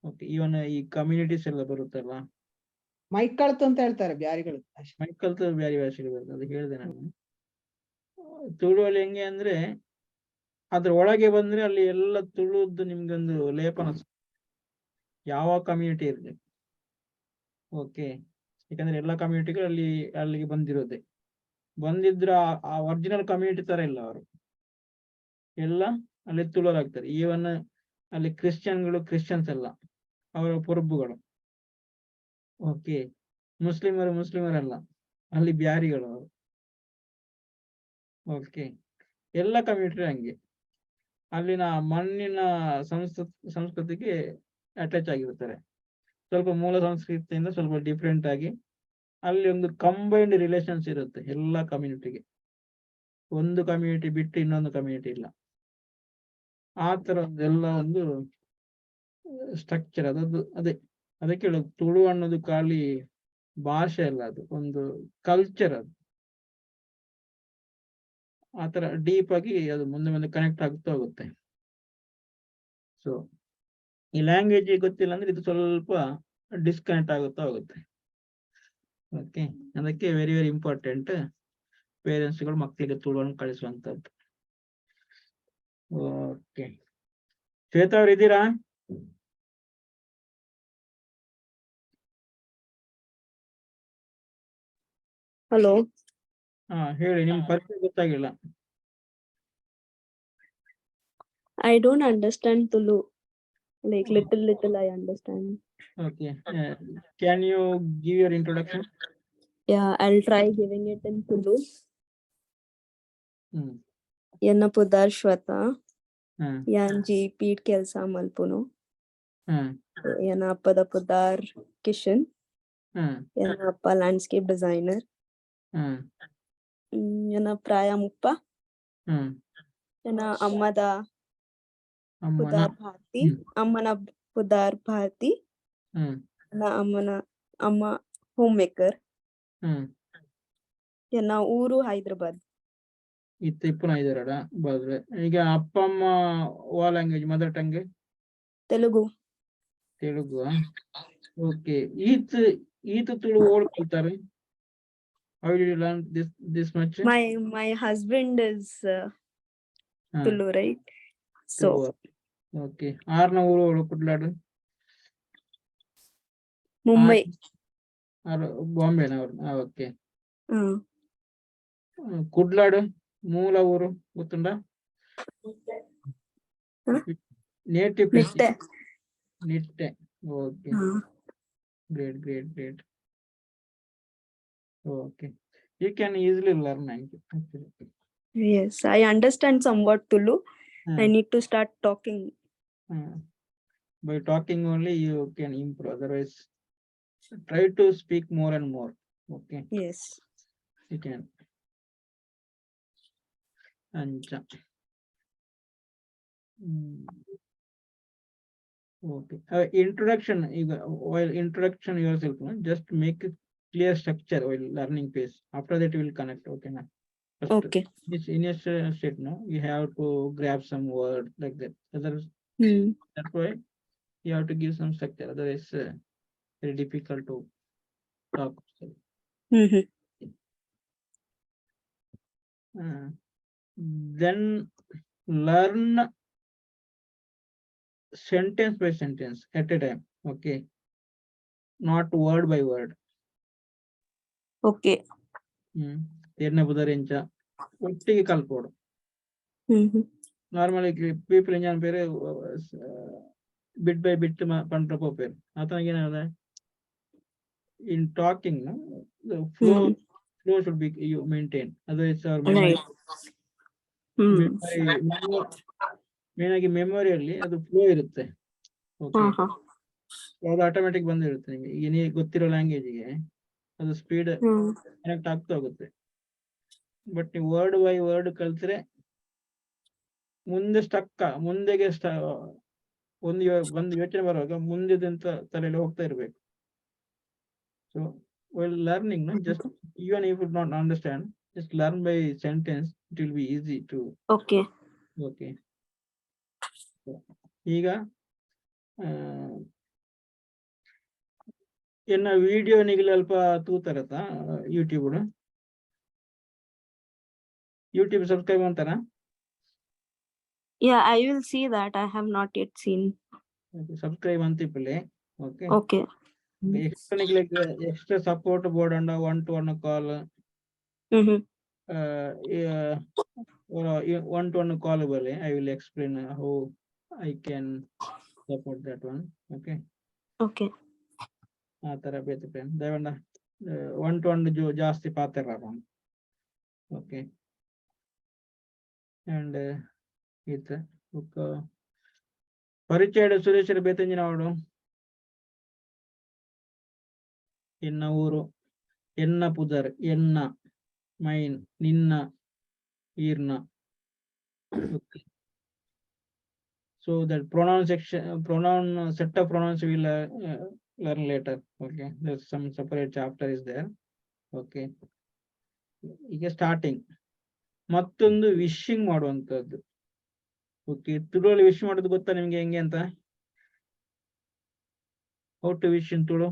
ಓಕೆ. ಇವನ್ ಈ ಕಮ್ಯುನಿಟೀಸ್ ಎಲ್ಲ ಬರುತ್ತಲ್ಲ, ಮೈಕಳ್ತು ಅಂತ ಹೇಳ್ತಾರೆ ಬ್ಯಾರಿಗಳು. ಮೈಕಲ್ತು ಬ್ಯಾರಿ ಭಾಷೆಗಳು ಬರುತ್ತೆ, ಅದು ಹೇಳಿದೆ ನಾನು. ತುಳುವಲ್ಲಿ ಹೆಂಗೆ ಅಂದ್ರೆ ಅದ್ರ ಒಳಗೆ ಬಂದ್ರೆ ಅಲ್ಲಿ ಎಲ್ಲ ತುಳುದ್ದು ನಿಮ್ಗೊಂದು ಲೇಪನ, ಯಾವ ಕಮ್ಯುನಿಟಿ ಇರಲಿ. ಓಕೆ. ಯಾಕಂದ್ರೆ ಎಲ್ಲ ಕಮ್ಯುನಿಟಿಗಳು ಅಲ್ಲಿಗೆ ಬಂದಿರೋದೆ. ಬಂದಿದ್ರು ಆ ಒರಿಜಿನಲ್ ಕಮ್ಯುನಿಟಿ ತರ ಇಲ್ಲ, ಅವರು ಎಲ್ಲ ಅಲ್ಲಿ ತುಳುವರಾಗ್ತಾರೆ. ಈವನ್ ಅಲ್ಲಿ ಕ್ರಿಶ್ಚಿಯನ್ಸ್ ಅಲ್ಲ, ಅವರ ಪೊರಬುಗಳು. ಓಕೆ. ಮುಸ್ಲಿಮರಲ್ಲ, ಅಲ್ಲಿ ಬ್ಯಾರಿಗಳು ಅವರು. ಓಕೆ. ಎಲ್ಲ ಕಮ್ಯುನಿಟಿ ಹಂಗೆ ಅಲ್ಲಿನ ಮಣ್ಣಿನ ಸಂಸ್ಕೃತಿಗೆ ಅಟ್ಯಾಚ್ ಆಗಿರ್ತಾರೆ. ಸ್ವಲ್ಪ ಮೂಲ ಸಂಸ್ಕೃತಿಯಿಂದ ಸ್ವಲ್ಪ ಡಿಫ್ರೆಂಟ್ ಆಗಿ ಅಲ್ಲಿ ಒಂದು ಕಂಬೈನ್ಡ್ ರಿಲೇಷನ್ಸ್ ಇರುತ್ತೆ ಎಲ್ಲ ಕಮ್ಯುನಿಟಿಗೆ. ಒಂದು ಕಮ್ಯುನಿಟಿ ಬಿಟ್ಟು ಇನ್ನೊಂದು ಕಮ್ಯುನಿಟಿ ಇಲ್ಲ. ಆ ತರದ್ದೆಲ್ಲ ಒಂದು ಸ್ಟ್ರಕ್ಚರ್ ಅದಕ್ಕೆ ಹೇಳೋದು ತುಳು ಅನ್ನೋದು ಖಾಲಿ ಭಾಷೆ ಅಲ್ಲ, ಅದು ಒಂದು ಕಲ್ಚರ್. ಅದು ಆತರ ಡೀಪ್ ಆಗಿ ಅದು ಮುಂದೆ ಕನೆಕ್ಟ್ ಆಗ್ತಾ ಹೋಗುತ್ತೆ. ಸೊ ಈ ಲ್ಯಾಂಗ್ವೇಜ್ ಗೊತ್ತಿಲ್ಲ ಅಂದ್ರೆ ಇದು ಸ್ವಲ್ಪ ಡಿಸ್ಕನೆಕ್ಟ್ ಆಗುತ್ತಾ ಹೋಗುತ್ತೆ. ಓಕೆ. ಅದಕ್ಕೆ ವೆರಿ ವೆರಿ ಇಂಪಾರ್ಟೆಂಟ್ ಪೇರೆಂಟ್ಸ್ಗಳು ಮಕ್ಕಳಿಗೆ ತುಳುವನ್ನು ಕಳಿಸುವಂತದ್ದು. ಓಕೆ. ಶ್ವೇತಾ ಅವ್ರು ಇದ್ದೀರಾ? ಹಲೋ. ಹೇಳಿ, ನಿಮ್ ಪರಿಚಯ ಗೊತ್ತಾಗಿಲ್ಲ. I don't understand Tulu. Like little I understand. Okay. Can you give your introduction? Yeah, I'll try giving it in Tulu. Yenna pudar Shweta. Yanji Pete Kelsa Malpuno. Yenna appada pudar Kishan. Yenna appa landscape designer. Yana Praya Muppa. Yana Ammada Pudar Bharti. Ammana Pudar Bharti. Yana Amma homemaker. Yana Uru Hyderabad. ಇತ್ತು ಇಪ್ಪನ ಇದಾರಡ ಬರ್ರೆ ಈಗ ಅಪ್ಪ ಅಮ್ಮ ಓ language mother tongue Telugu. Telugu okay ಈತ Tulu ಓಡ್ಕೊಳ್ತಾರೆ. How did you learn this much? My husband is Tulu, right? So okay. ಆರ್ನ ಊರು ಓಡ್ಕೊಡ್ಲಾಡು Mumbai. ಬಾಂಬೆನ ಅವ್ರು okay. ಕುಡ್ಲಾಡು ಮೂಲ ಊರು ಗೊತ್ತುಂಡ? Native place Nitte. Okay, great. Okay, you can easily learn actually. Yes, I understand somewhat Tulu. I need to start talking. By talking only you can improve, otherwise try to speak more and more. Okay, Yes. you can. Anja. Okay, introduction. While introduction yourself, just make it clear structure while learning phase. After that you will connect. Okay, na? First, Okay. this initial state, no, you have to grab some word like that. Otherwise, that's why you have to give some structure. Otherwise, very difficult to talk. Then learn sentence by sentence at a time. Okay, not word by word. Okay. ಏರ್ನ ಬುದರಿಂಚ ಒಟ್ಟಿಗೆ ಕಲ್ಪೋಡು. Normally people ಇಂಜಾನ್ ಬೇರೆ ಬಿಟ್ by ಬಿಟ್ ಪಂಡ್ರ ಪೋಪೇರು ಆತನಿಗೆ ಏನಾದ ಇನ್ talking flow should be you maintain, otherwise our memory main ಆಗಿ ಮೆಮೊರಿಯಲ್ಲಿ ಅದು flow ಇರುತ್ತೆ. Okay, ಅದು automatic ಬಂದಿರುತ್ತೆ ನಿಮಗೆ. ಈಗ ನೀವು ಗೊತ್ತಿರೋ ಲ್ಯಾಂಗ್ವೇಜ್ಗೆ ಅದು ಸ್ಪೀಡ್ ಕನೆಕ್ಟ್ ಆಗ್ತಾ ಹೋಗುತ್ತೆ. ಬಟ್ ನೀವು ವರ್ಡ್ ಬೈ ವರ್ಡ್ ಕಲ್ತ್ರೆ ಮುಂದೆ ಮುಂದೆಗೆ ಒಂದು ಯೋಚನೆ ಬರುವಾಗ ಮುಂದಿದಂತ ತಲೆಯಲ್ಲಿ ಹೋಗ್ತಾ ಇರ್ಬೇಕು. So while learning, just even if you don't understand, just learn by sentence. It will be easy to. Okay. ಈಗ ಎನ್ನ ವಿಡಿಯೋ ನಿಗಲಿ ಅಲ್ಪ ತೂತಾರತ್ತ ಯೂಟ್ಯೂಬ್ ಸಬ್ಸ್ಕ್ರೈಬ್ ಅಂತಾರ? Yeah, I will see that. I have not yet seen. Subscribe ಅಂತಿಪ್ಪಲೆ. Okay. Extra support board and 1-to-1 call. 1-to-1 call bale. I will explain how I can support that one. Okay. ಆ ತರ ಬೇತೆ ದಯವಂಡ 1-to-1 ಜಾಸ್ತಿ ಪಾತ್ರ. Okay, and ಈತ ಪರಿಚಯ ಸುರೇಶರ ಬೇತಂಜಿನ ಅವಡು ಎನ್ನ ಊರು ಎನ್ನ ಪುದರ್ ಎನ್ನ ಮೈನ್ ನಿನ್ನ ಈರ್ನ. So that pronoun set of pronouns we will learn later. Okay, there's some separate chapter is there. Okay, ಈಗ ಸ್ಟಾರ್ಟಿಂಗ್ ಮತ್ತೊಂದು ವಿಶಿಂಗ್ ಮಾಡುವಂತದ್ದು. ಓಕೆ, ತುಳುವಲ್ಲಿ ವಿಶ್ ಮಾಡೋದು ಗೊತ್ತಾ ನಿಮ್ಗೆ ಹೆಂಗೆ ಅಂತ? How to wish in Tulu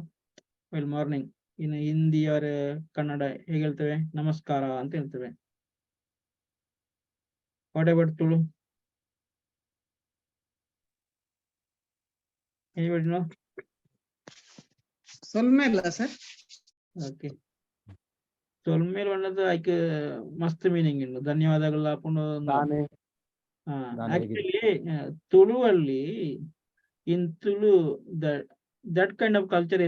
well morning. ಇನ್ನು ಹಿಂದಿ ಅವರ ಕನ್ನಡ ಹೇಗೆ ಹೇಳ್ತೇವೆ? ನಮಸ್ಕಾರ ಅಂತ ಹೇಳ್ತೇವೆ. What about Tulu? Anybody know? ಸೊಲ್ಮೇಲ ಸರ್. ಓಕೆ, ಸೊಲ್ಮೇಲ್ ಅನ್ನೋದು ಆಯ್ಕೆ ಮಸ್ತ್ ಮೀನಿಂಗ್ ಇನ್ನು ಧನ್ಯವಾದಗಳು ಹಾಕೊಂಡು. ಆಕ್ಚುಲಿ ತುಳುವಲ್ಲಿ in Tulu that kind of culture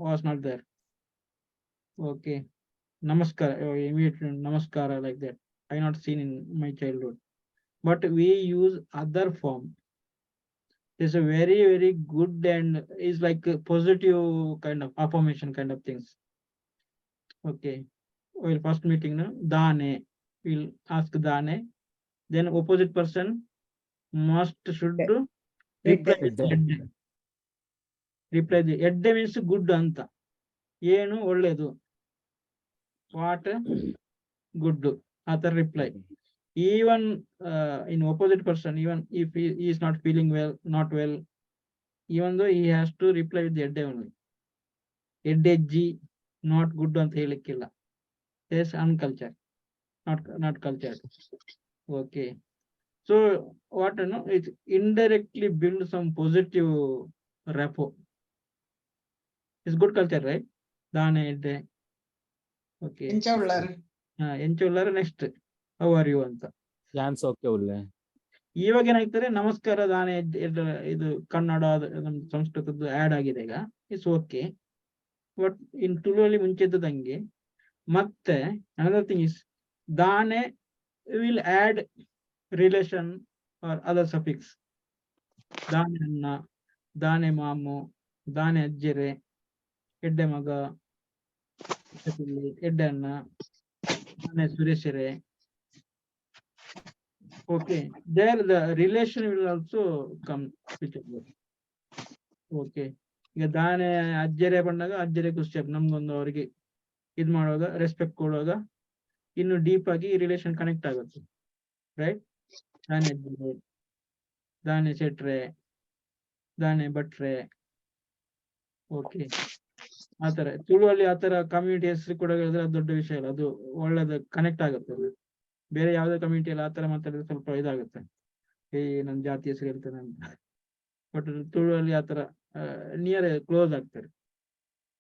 was not there. Okay, namaskara, immediately namaskara like that I not seen in my childhood, but we use other form. It's a very, very good and is like a positive kind of affirmation kind of things. Okay, while first meeting, no, Dane will ask Dane. Then opposite person should reply with Edde. edde. Reply the edde means good anta. Yenu olledu. What good. Other reply. Even in opposite person, even if he is not feeling well, not well, even though he has to reply with the edde only. Eddeji not good anta helikilla. Yes, uncultured, not cultured. Okay. So what you know, it indirectly builds some positive rapport. It's good culture, right? Dane edde. Okay. ಎಂಚ ಉಳ್ಳಾರು ಎಂಚುಳ್ಳಾರ next how are you ಅಂತ. Chance okay ಉಳ್ಳೆ. ಇವಾಗ ಏನಾಗ್ತಾರೆ, ನಮಸ್ಕಾರ ದಾನೆ ಇದು ಕನ್ನಡ ನಮ್ಮ ಸಂಸ್ಕೃತದ್ದು ಆಡ್ ಆಗಿದೆ ಈಗ, ಇಟ್ಸ್ ಓಕೆ. ಬಟ್ ಇನ್ ತುಳುವಲ್ಲಿ ಮುಂಚೆ ಇದ್ದದಂಗೆ. ಮತ್ತೆ ಅನದರ್ ಥಿಂಗ್ ಇಸ್ ದಾನೆ will add relation or other suffix. ದಾನೆ ಅಣ್ಣ, ದಾನೆ ಮಾಮು, ದಾನೆ ಅಜ್ಜೆರೆ, ಎಡ್ಡೆ ಮಗ, ಎಡ್ಡೆ ಅಣ್ಣ, ದಾನೆ ಸುರೇಶರೆ. Okay, there the relation will also come picture. Okay, ಈಗ ದಾನೆ ಅಜ್ಜರೆ ಬಂದಾಗ ಅಜ್ಜರೆ ಖುಷಿ ನಮ್ಗೊಂದು ಅವರಿಗೆ ಇದ್ ಮಾಡುವಾಗ, ರೆಸ್ಪೆಕ್ಟ್ ಕೊಡುವಾಗ ಇನ್ನು ಡೀಪ್ ಆಗಿ ರಿಲೇಷನ್ ಕನೆಕ್ಟ್ ಆಗುತ್ತೆ, ರೈಟ್? ದಾನೆ ಅಜ್ಜರೆ, ದಾನೆ ಶೆಟ್ರೆ, ದಾನೆ ಭಟ್ರೆ. ಓಕೆ, ಆತರ ತುಳುವಲ್ಲಿ ಆತರ ಕಮ್ಯುನಿಟಿ ಹೆಸರು ಕೂಡ ಹೇಳಿದ್ರೆ ಅದು ದೊಡ್ಡ ವಿಷಯ ಇಲ್ಲ, ಅದು ಒಳ್ಳೇದು ಕನೆಕ್ಟ್ ಆಗುತ್ತೆ. ಅದು ಬೇರೆ ಯಾವುದೇ ಕಮ್ಯುನಿಟಿಯಲ್ಲಿ ಆತರ ಮಾತಾಡಿದ್ರೆ ಸ್ವಲ್ಪ ಇದಾಗುತ್ತೆ, ನನ್ನ ಜಾತಿ ಹೆಸರು ಹೇಳ್ತೇನೆ ಅಂತ. ಬಟ್ ತುಳುವಲ್ಲಿ ಆತರ ನಿಯರ್ ಕ್ಲೋಸ್ ಆಗ್ತಾರೆ.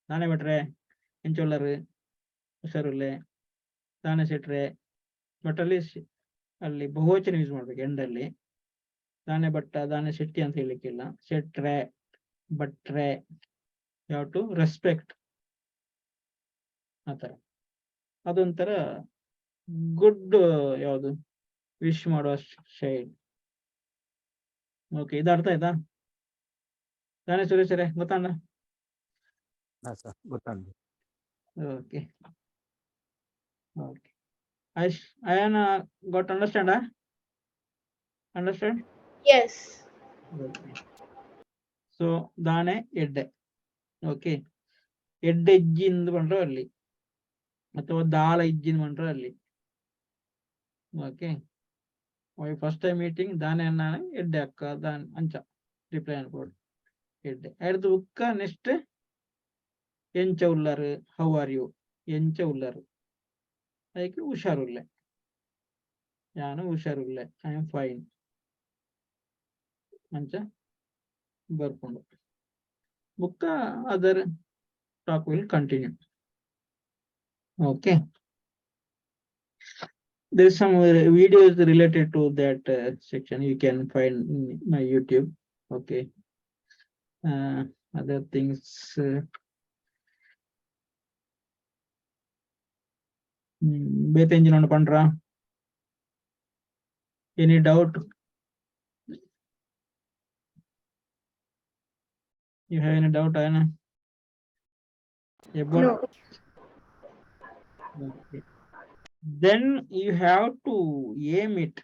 ದಾನೆ ಭಟ್ರೆ, ಎಂಚೊಲ್ಲರು, ಹುಷಾರುಲ್ಲೆ, ದಾನೆ ಶೆಟ್ರೆ. ಬಟ್ ಅಲ್ಲಿ ಬಹುವಚನ ಯೂಸ್ ಮಾಡ್ಬೇಕು ಎಂಡಲ್ಲಿ. ದಾನೆ ಭಟ್ಟ, ದಾನೆ ಶೆಟ್ಟಿ ಅಂತ ಹೇಳಿಕ್ಕಿಲ್ಲ. ಶೆಟ್ರೆ, ಭಟ್ರೆ, ಯು ಹ್ಯಾವ್ ಟು ರೆಸ್ಪೆಕ್ಟ್. ಆತರ ಅದೊಂಥರ ಗುಡ್ ಯಾವುದು ವಿಶ್ ಮಾಡುವ ಶೈಲಿ. ಓಕೆ, ಇದು ಅರ್ಥ ಆಯ್ತಾ? ದಾನೆ ಸುರೇಶರೇ ಗೊತ್ತಾಂಡ? ಗೊತ್ತಾಗ್ಲಿ. Okay okay. Ayana got understand? Understand? Yes. Okay. So ದಾನೆ ಎಡ್ಡೆ. ಓಕೆ, ಎಡ್ಡೆ ಇಜ್ಜಿಂದ ಬಂದ್ರೆ ಅಲ್ಲಿ, ಅಥವಾ ದಾಳ ಇಜ್ಜಿಂದ ಬಂದ್ರೆ ಅಲ್ಲಿ. ಓಕೆ, ಫಸ್ಟ್ ಟೈಮ್ ಮೀಟಿಂಗ್ ದಾನೆ ಅಣ್ಣ ಎಡ್ಡೆ ಅಕ್ಕ ದಾನ್ ಅಂಚ ರಿಪ್ಲೈ ಅನ್ಕೊಡು ಎಡ್ಡೆ ಐದು ಉಕ್ಕ. ನೆಕ್ಸ್ಟ್ ಎಂಚ ಉಳ್ಳಾರು, ಹೌ ಆರ್ ಯು, ಎಂಚ ಉಳ್ಳಾರು, ಅದಕ್ಕೆ ಹುಷಾರುಲ್ಲೆ, ನಾನು ಹುಷಾರುಲ್ಲೆ, ಐ ಆಮ್ ಫೈನ್ ಅಂಚ ಬರ್ಕೊಂಡು ಬುಕ್ಕ other talk will continue. Okay, there's some videos related to that section you can find in my YouTube. Okay, other things beta engine on pandra. Any doubt? You have any doubt, Ayana? No. Okay. Then you have to aim it.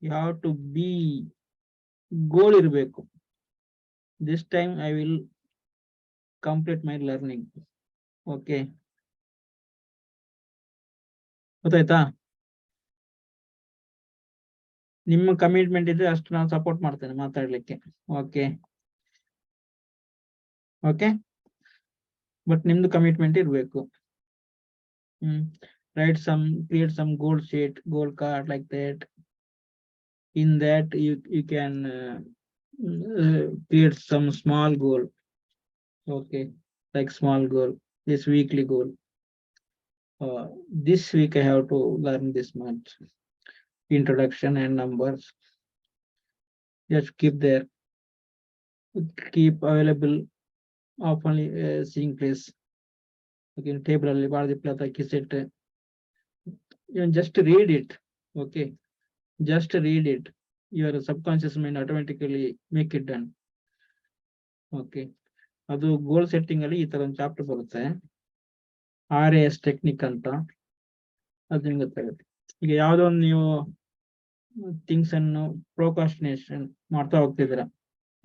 You have to be goal irbeku. This time I will complete my learning. Okay. ಗೊತ್ತಾಯ್ತಾ? ನಿಮ್ಮ commitment ಇದ್ರೆ ಅಷ್ಟು ನಾನು support ಮಾಡ್ತೇನೆ ಮಾತಾಡ್ಲಿಕ್ಕೆ. Okay okay, but ನಿಮ್ದು commitment ಇರ್ಬೇಕು. Write some, create some goal sheet, goal card like that. In that you can create some small goal. Okay, like small goal, this weekly goal. This week I have to learn this much, introduction and numbers. Just keep there, keep available often seeing place. Okay, table alli bardiplata kiset. You just read it. Okay, just read it. Your subconscious mind automatically make it done. Okay, ಅದು ಗೋಲ್ setting ಅಲ್ಲಿ ಈ ತರ ಒಂದು chapter ಬರುತ್ತೆ, RAS technique ಅಂತ. ಅದು ನಿಮ್ಗೆ ಗೊತ್ತಾಗುತ್ತೆ. ಈಗ ಯಾವ್ದೋ ಒಂದು ನೀವು ಥಿಂಗ್ಸ್ ಅನ್ನು ಪ್ರೋಕಾಸ್ಟಿನೇಷನ್ ಮಾಡ್ತಾ ಹೋಗ್ತಿದ್ದೀರಾ,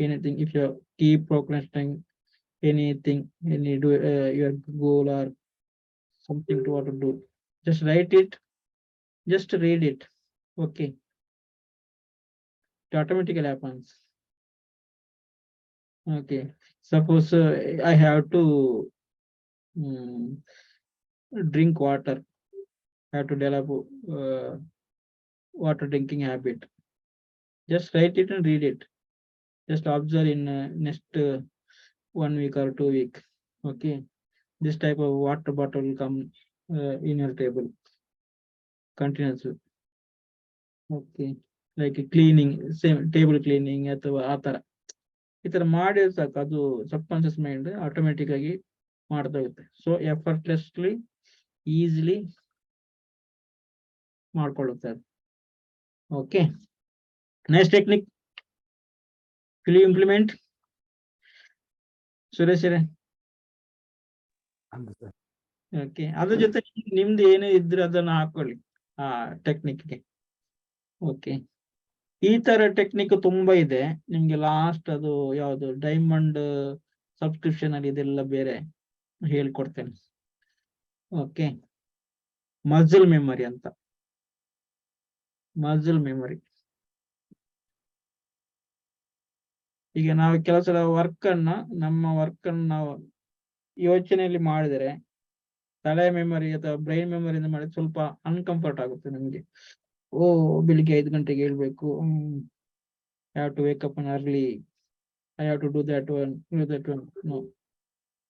anything, if you keep procrastinating anything, any do your goal or something to what to do, just write it, just read it. Okay, it automatically happens. Okay, suppose I have to drink water, I have to develop water drinking habit. Just write it and read it. Just observe in next 1 week or 2 week. Okay, this type of water bottle will come in your table continuously. Okay, like cleaning, same table cleaning ಅಥವಾ ಆ ತರ ಈ ತರ ಮಾಡಿ ಸಾಕು, ಅದು ಸಬ್ conscious mind automatic ಆಗಿ ಮಾಡ್ತಾ ಹೋಗುತ್ತೆ. ಸೊ ಎಫರ್ಟ್ಲೆಸ್ಲಿ ಈಸಿಲಿ ಮಾಡ್ಕೊಳ್ಳುತ್ತೆ ಅದು. Okay, next technique will you implement? Suresh okay, ಅದ್ರ ಜೊತೆ ನಿಮ್ದು ಏನೇ ಇದ್ರೆ ಅದನ್ನ ಹಾಕೊಳ್ಳಿ ಆ ಟೆಕ್ನಿಕ್ಗೆ. ಓಕೆ, ಈ ತರ ಟೆಕ್ನಿಕ್ ತುಂಬಾ ಇದೆ ನಿಮ್ಗೆ. ಲಾಸ್ಟ್ ಅದು ಯಾವ್ದು ಡೈಮಂಡ್ ಸಬ್ಸ್ಕ್ರಿಪ್ಷನ್ ಅಲ್ಲಿ ಇದೆಲ್ಲ ಬೇರೆ ಹೇಳ್ಕೊಡ್ತೇನೆ. ಓಕೆ, ಮಜಲ್ ಮೆಮೊರಿ ಅಂತ. ಮಜಲ್ ಮೆಮೊರಿ, ಈಗ ನಾವು ಕೆಲವು ಸಲ ನಮ್ಮ ವರ್ಕ್ ಅನ್ನ ನಾವು ಯೋಚನೆಯಲ್ಲಿ ಮಾಡಿದರೆ ತಲೆ ಮೆಮೊರಿ ಅಥವಾ ಬ್ರೈನ್ ಮೆಮೊರಿಯಿಂದ ಮಾಡಿದ್ರೆ ಸ್ವಲ್ಪ ಅನ್ಕಂಫರ್ಟ್ ಆಗುತ್ತೆ ನಮ್ಗೆ. ಓ, ಬೆಳಿಗ್ಗೆ 5 ಗಂಟೆಗೆ ಹೇಳ್ಬೇಕು, have to wake up early, I have to do that one, do that one. No,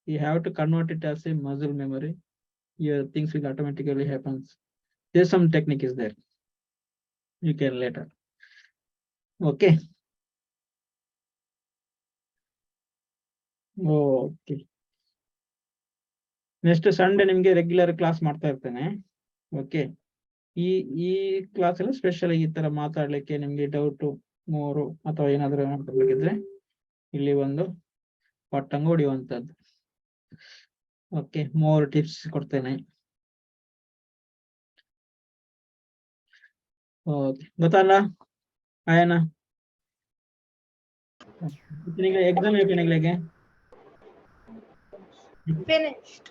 you have to convert it as a muscle memory. Your things will automatically happens. There's some technique is there. You can later. Okay. Okay. Next Sunday ನಿಮ್ಗೆ regular class ಮಾಡ್ತಾ ಇರ್ತೇನೆ. Okay, ಈ class ಅಲ್ಲಿ special ಈ ತರ ಮಾತಾಡ್ಲಿಕ್ಕೆ ನಿಮ್ಗೆ doubt ಮೋರು ಅಥವಾ ಏನಾದ್ರು ಮಾತಾಡ್ಲಿಕ್ಕಿದ್ರೆ ಇಲ್ಲಿ ಒಂದು ಪಟ್ಟಂಗ ಹೊಡಿಯುವಂತದ್ದು. ಓಕೆ, ಮೋರ್ ಟಿಪ್ಸ್ ಕೊಡ್ತೇನೆ. ಓಕೆ, ಗೊತ್ತಲ್ಲ ಆಯನ? Exam ಏನಿಗೆ Finished.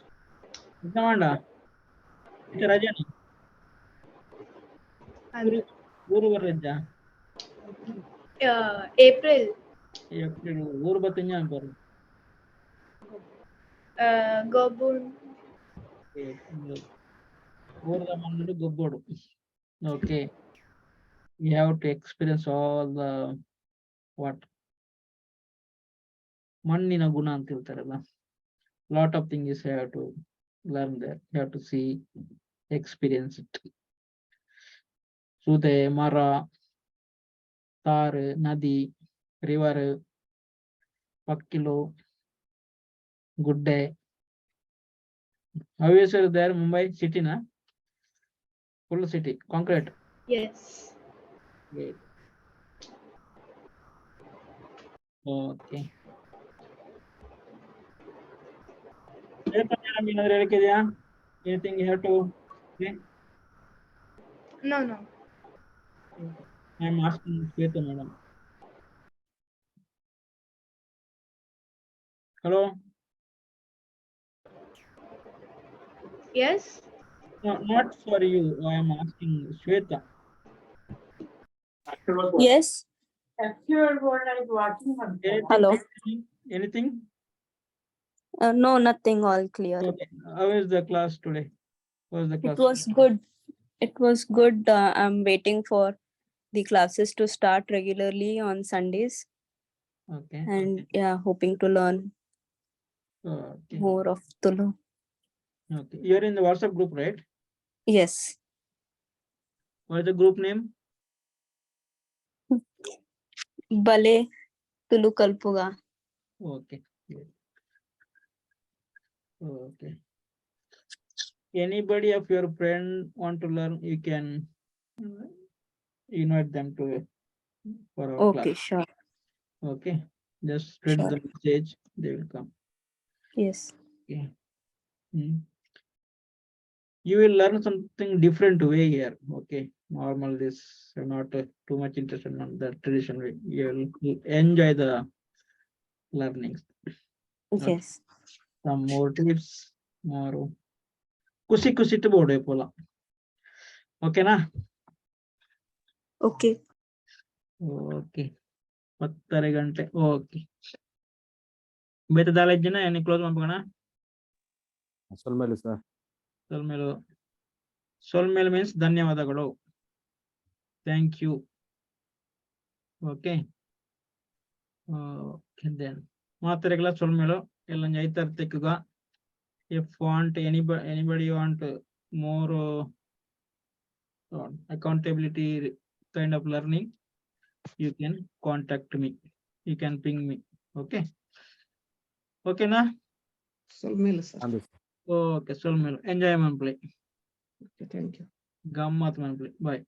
ಎಕ್ಸಾಮ್ ಮಾಡ ರಜೆ ಊರು ಬರ್ರಜ್ಜ April. ಏಪ್ರಿಲ್ ಊರು ಬತ್ತಿಂಜ ಬರ್ರಿ. Gobun. ಊರದ ಮಣ್ಣು ಗೊಬ್ಬೋಡು. Okay, you have to experience all the what ಮಣ್ಣಿನ ಗುಣ ಅಂತ ಹೇಳ್ತಾರಲ್ಲ, lot of things you have to learn there, you have to see, experience it. ಸುದೆ, ಮರ, ತಾರು, ನದಿ, ರಿವರ್, ಪಕ್ಕಿಲು, ಗುಡ್ಡೆ. How is it there? Mumbai city na? Full city, concrete. Yes. Great. Okay. Anything you have to say? No. I am asking Shweta madam. Hello? Yes. No, not for you. I am asking Shweta. Yes. Hello. Anything? No, nothing. All clear. Okay. How is the class today? How was the class? It was good. It was good. I'm waiting for the classes to start regularly on Sundays, Okay. and yeah, hoping to learn Okay. more of Tulu. Okay. You're in the WhatsApp group, right? Yes. What is the group name? Bale Tulu Kalpuga. Okay. Good. Okay. Anybody of your friend want to learn, you can invite them to for our Okay, class. sure. Okay. Just spread Sure. the message, they will come. Yes. Okay. you will learn something different way here. Okay, normal this, you're not too much interested in the traditional way. You'll enjoy the learnings. Okay. Yes. Some more tips, more ಖುಷಿ ಖುಷಿಟ್ಟು board ಪೋಲ. ಓಕೆನಾ? Okay. Okay 10:30 ಗಂಟೆ. Okay ಬೇತ ದಾಲೇಜಿನ ಎನಿ close ಮಾಡ್ಬೋಣ? ಸೊಲ್ಮೇಲು sir. ಸೊಲ್ಮೇಲು means ಧನ್ಯವಾದಗಳು. Thank you. ಓಕೆ ದೆನ್ ಮಾತ್ರೆಗಳ ಸೊಲ್ಮೇಲು ಎಲ್ಲ ಐತರ್ತಿಕ್ಗ. If want anybody want more accountability kind of learning, you can contact me, you can ping me. Okay, okay na? ಸೊಲ್ಮೇಲು sir. Okay, so enjoy my play. Okay, thank you. Gammat man play. Bye.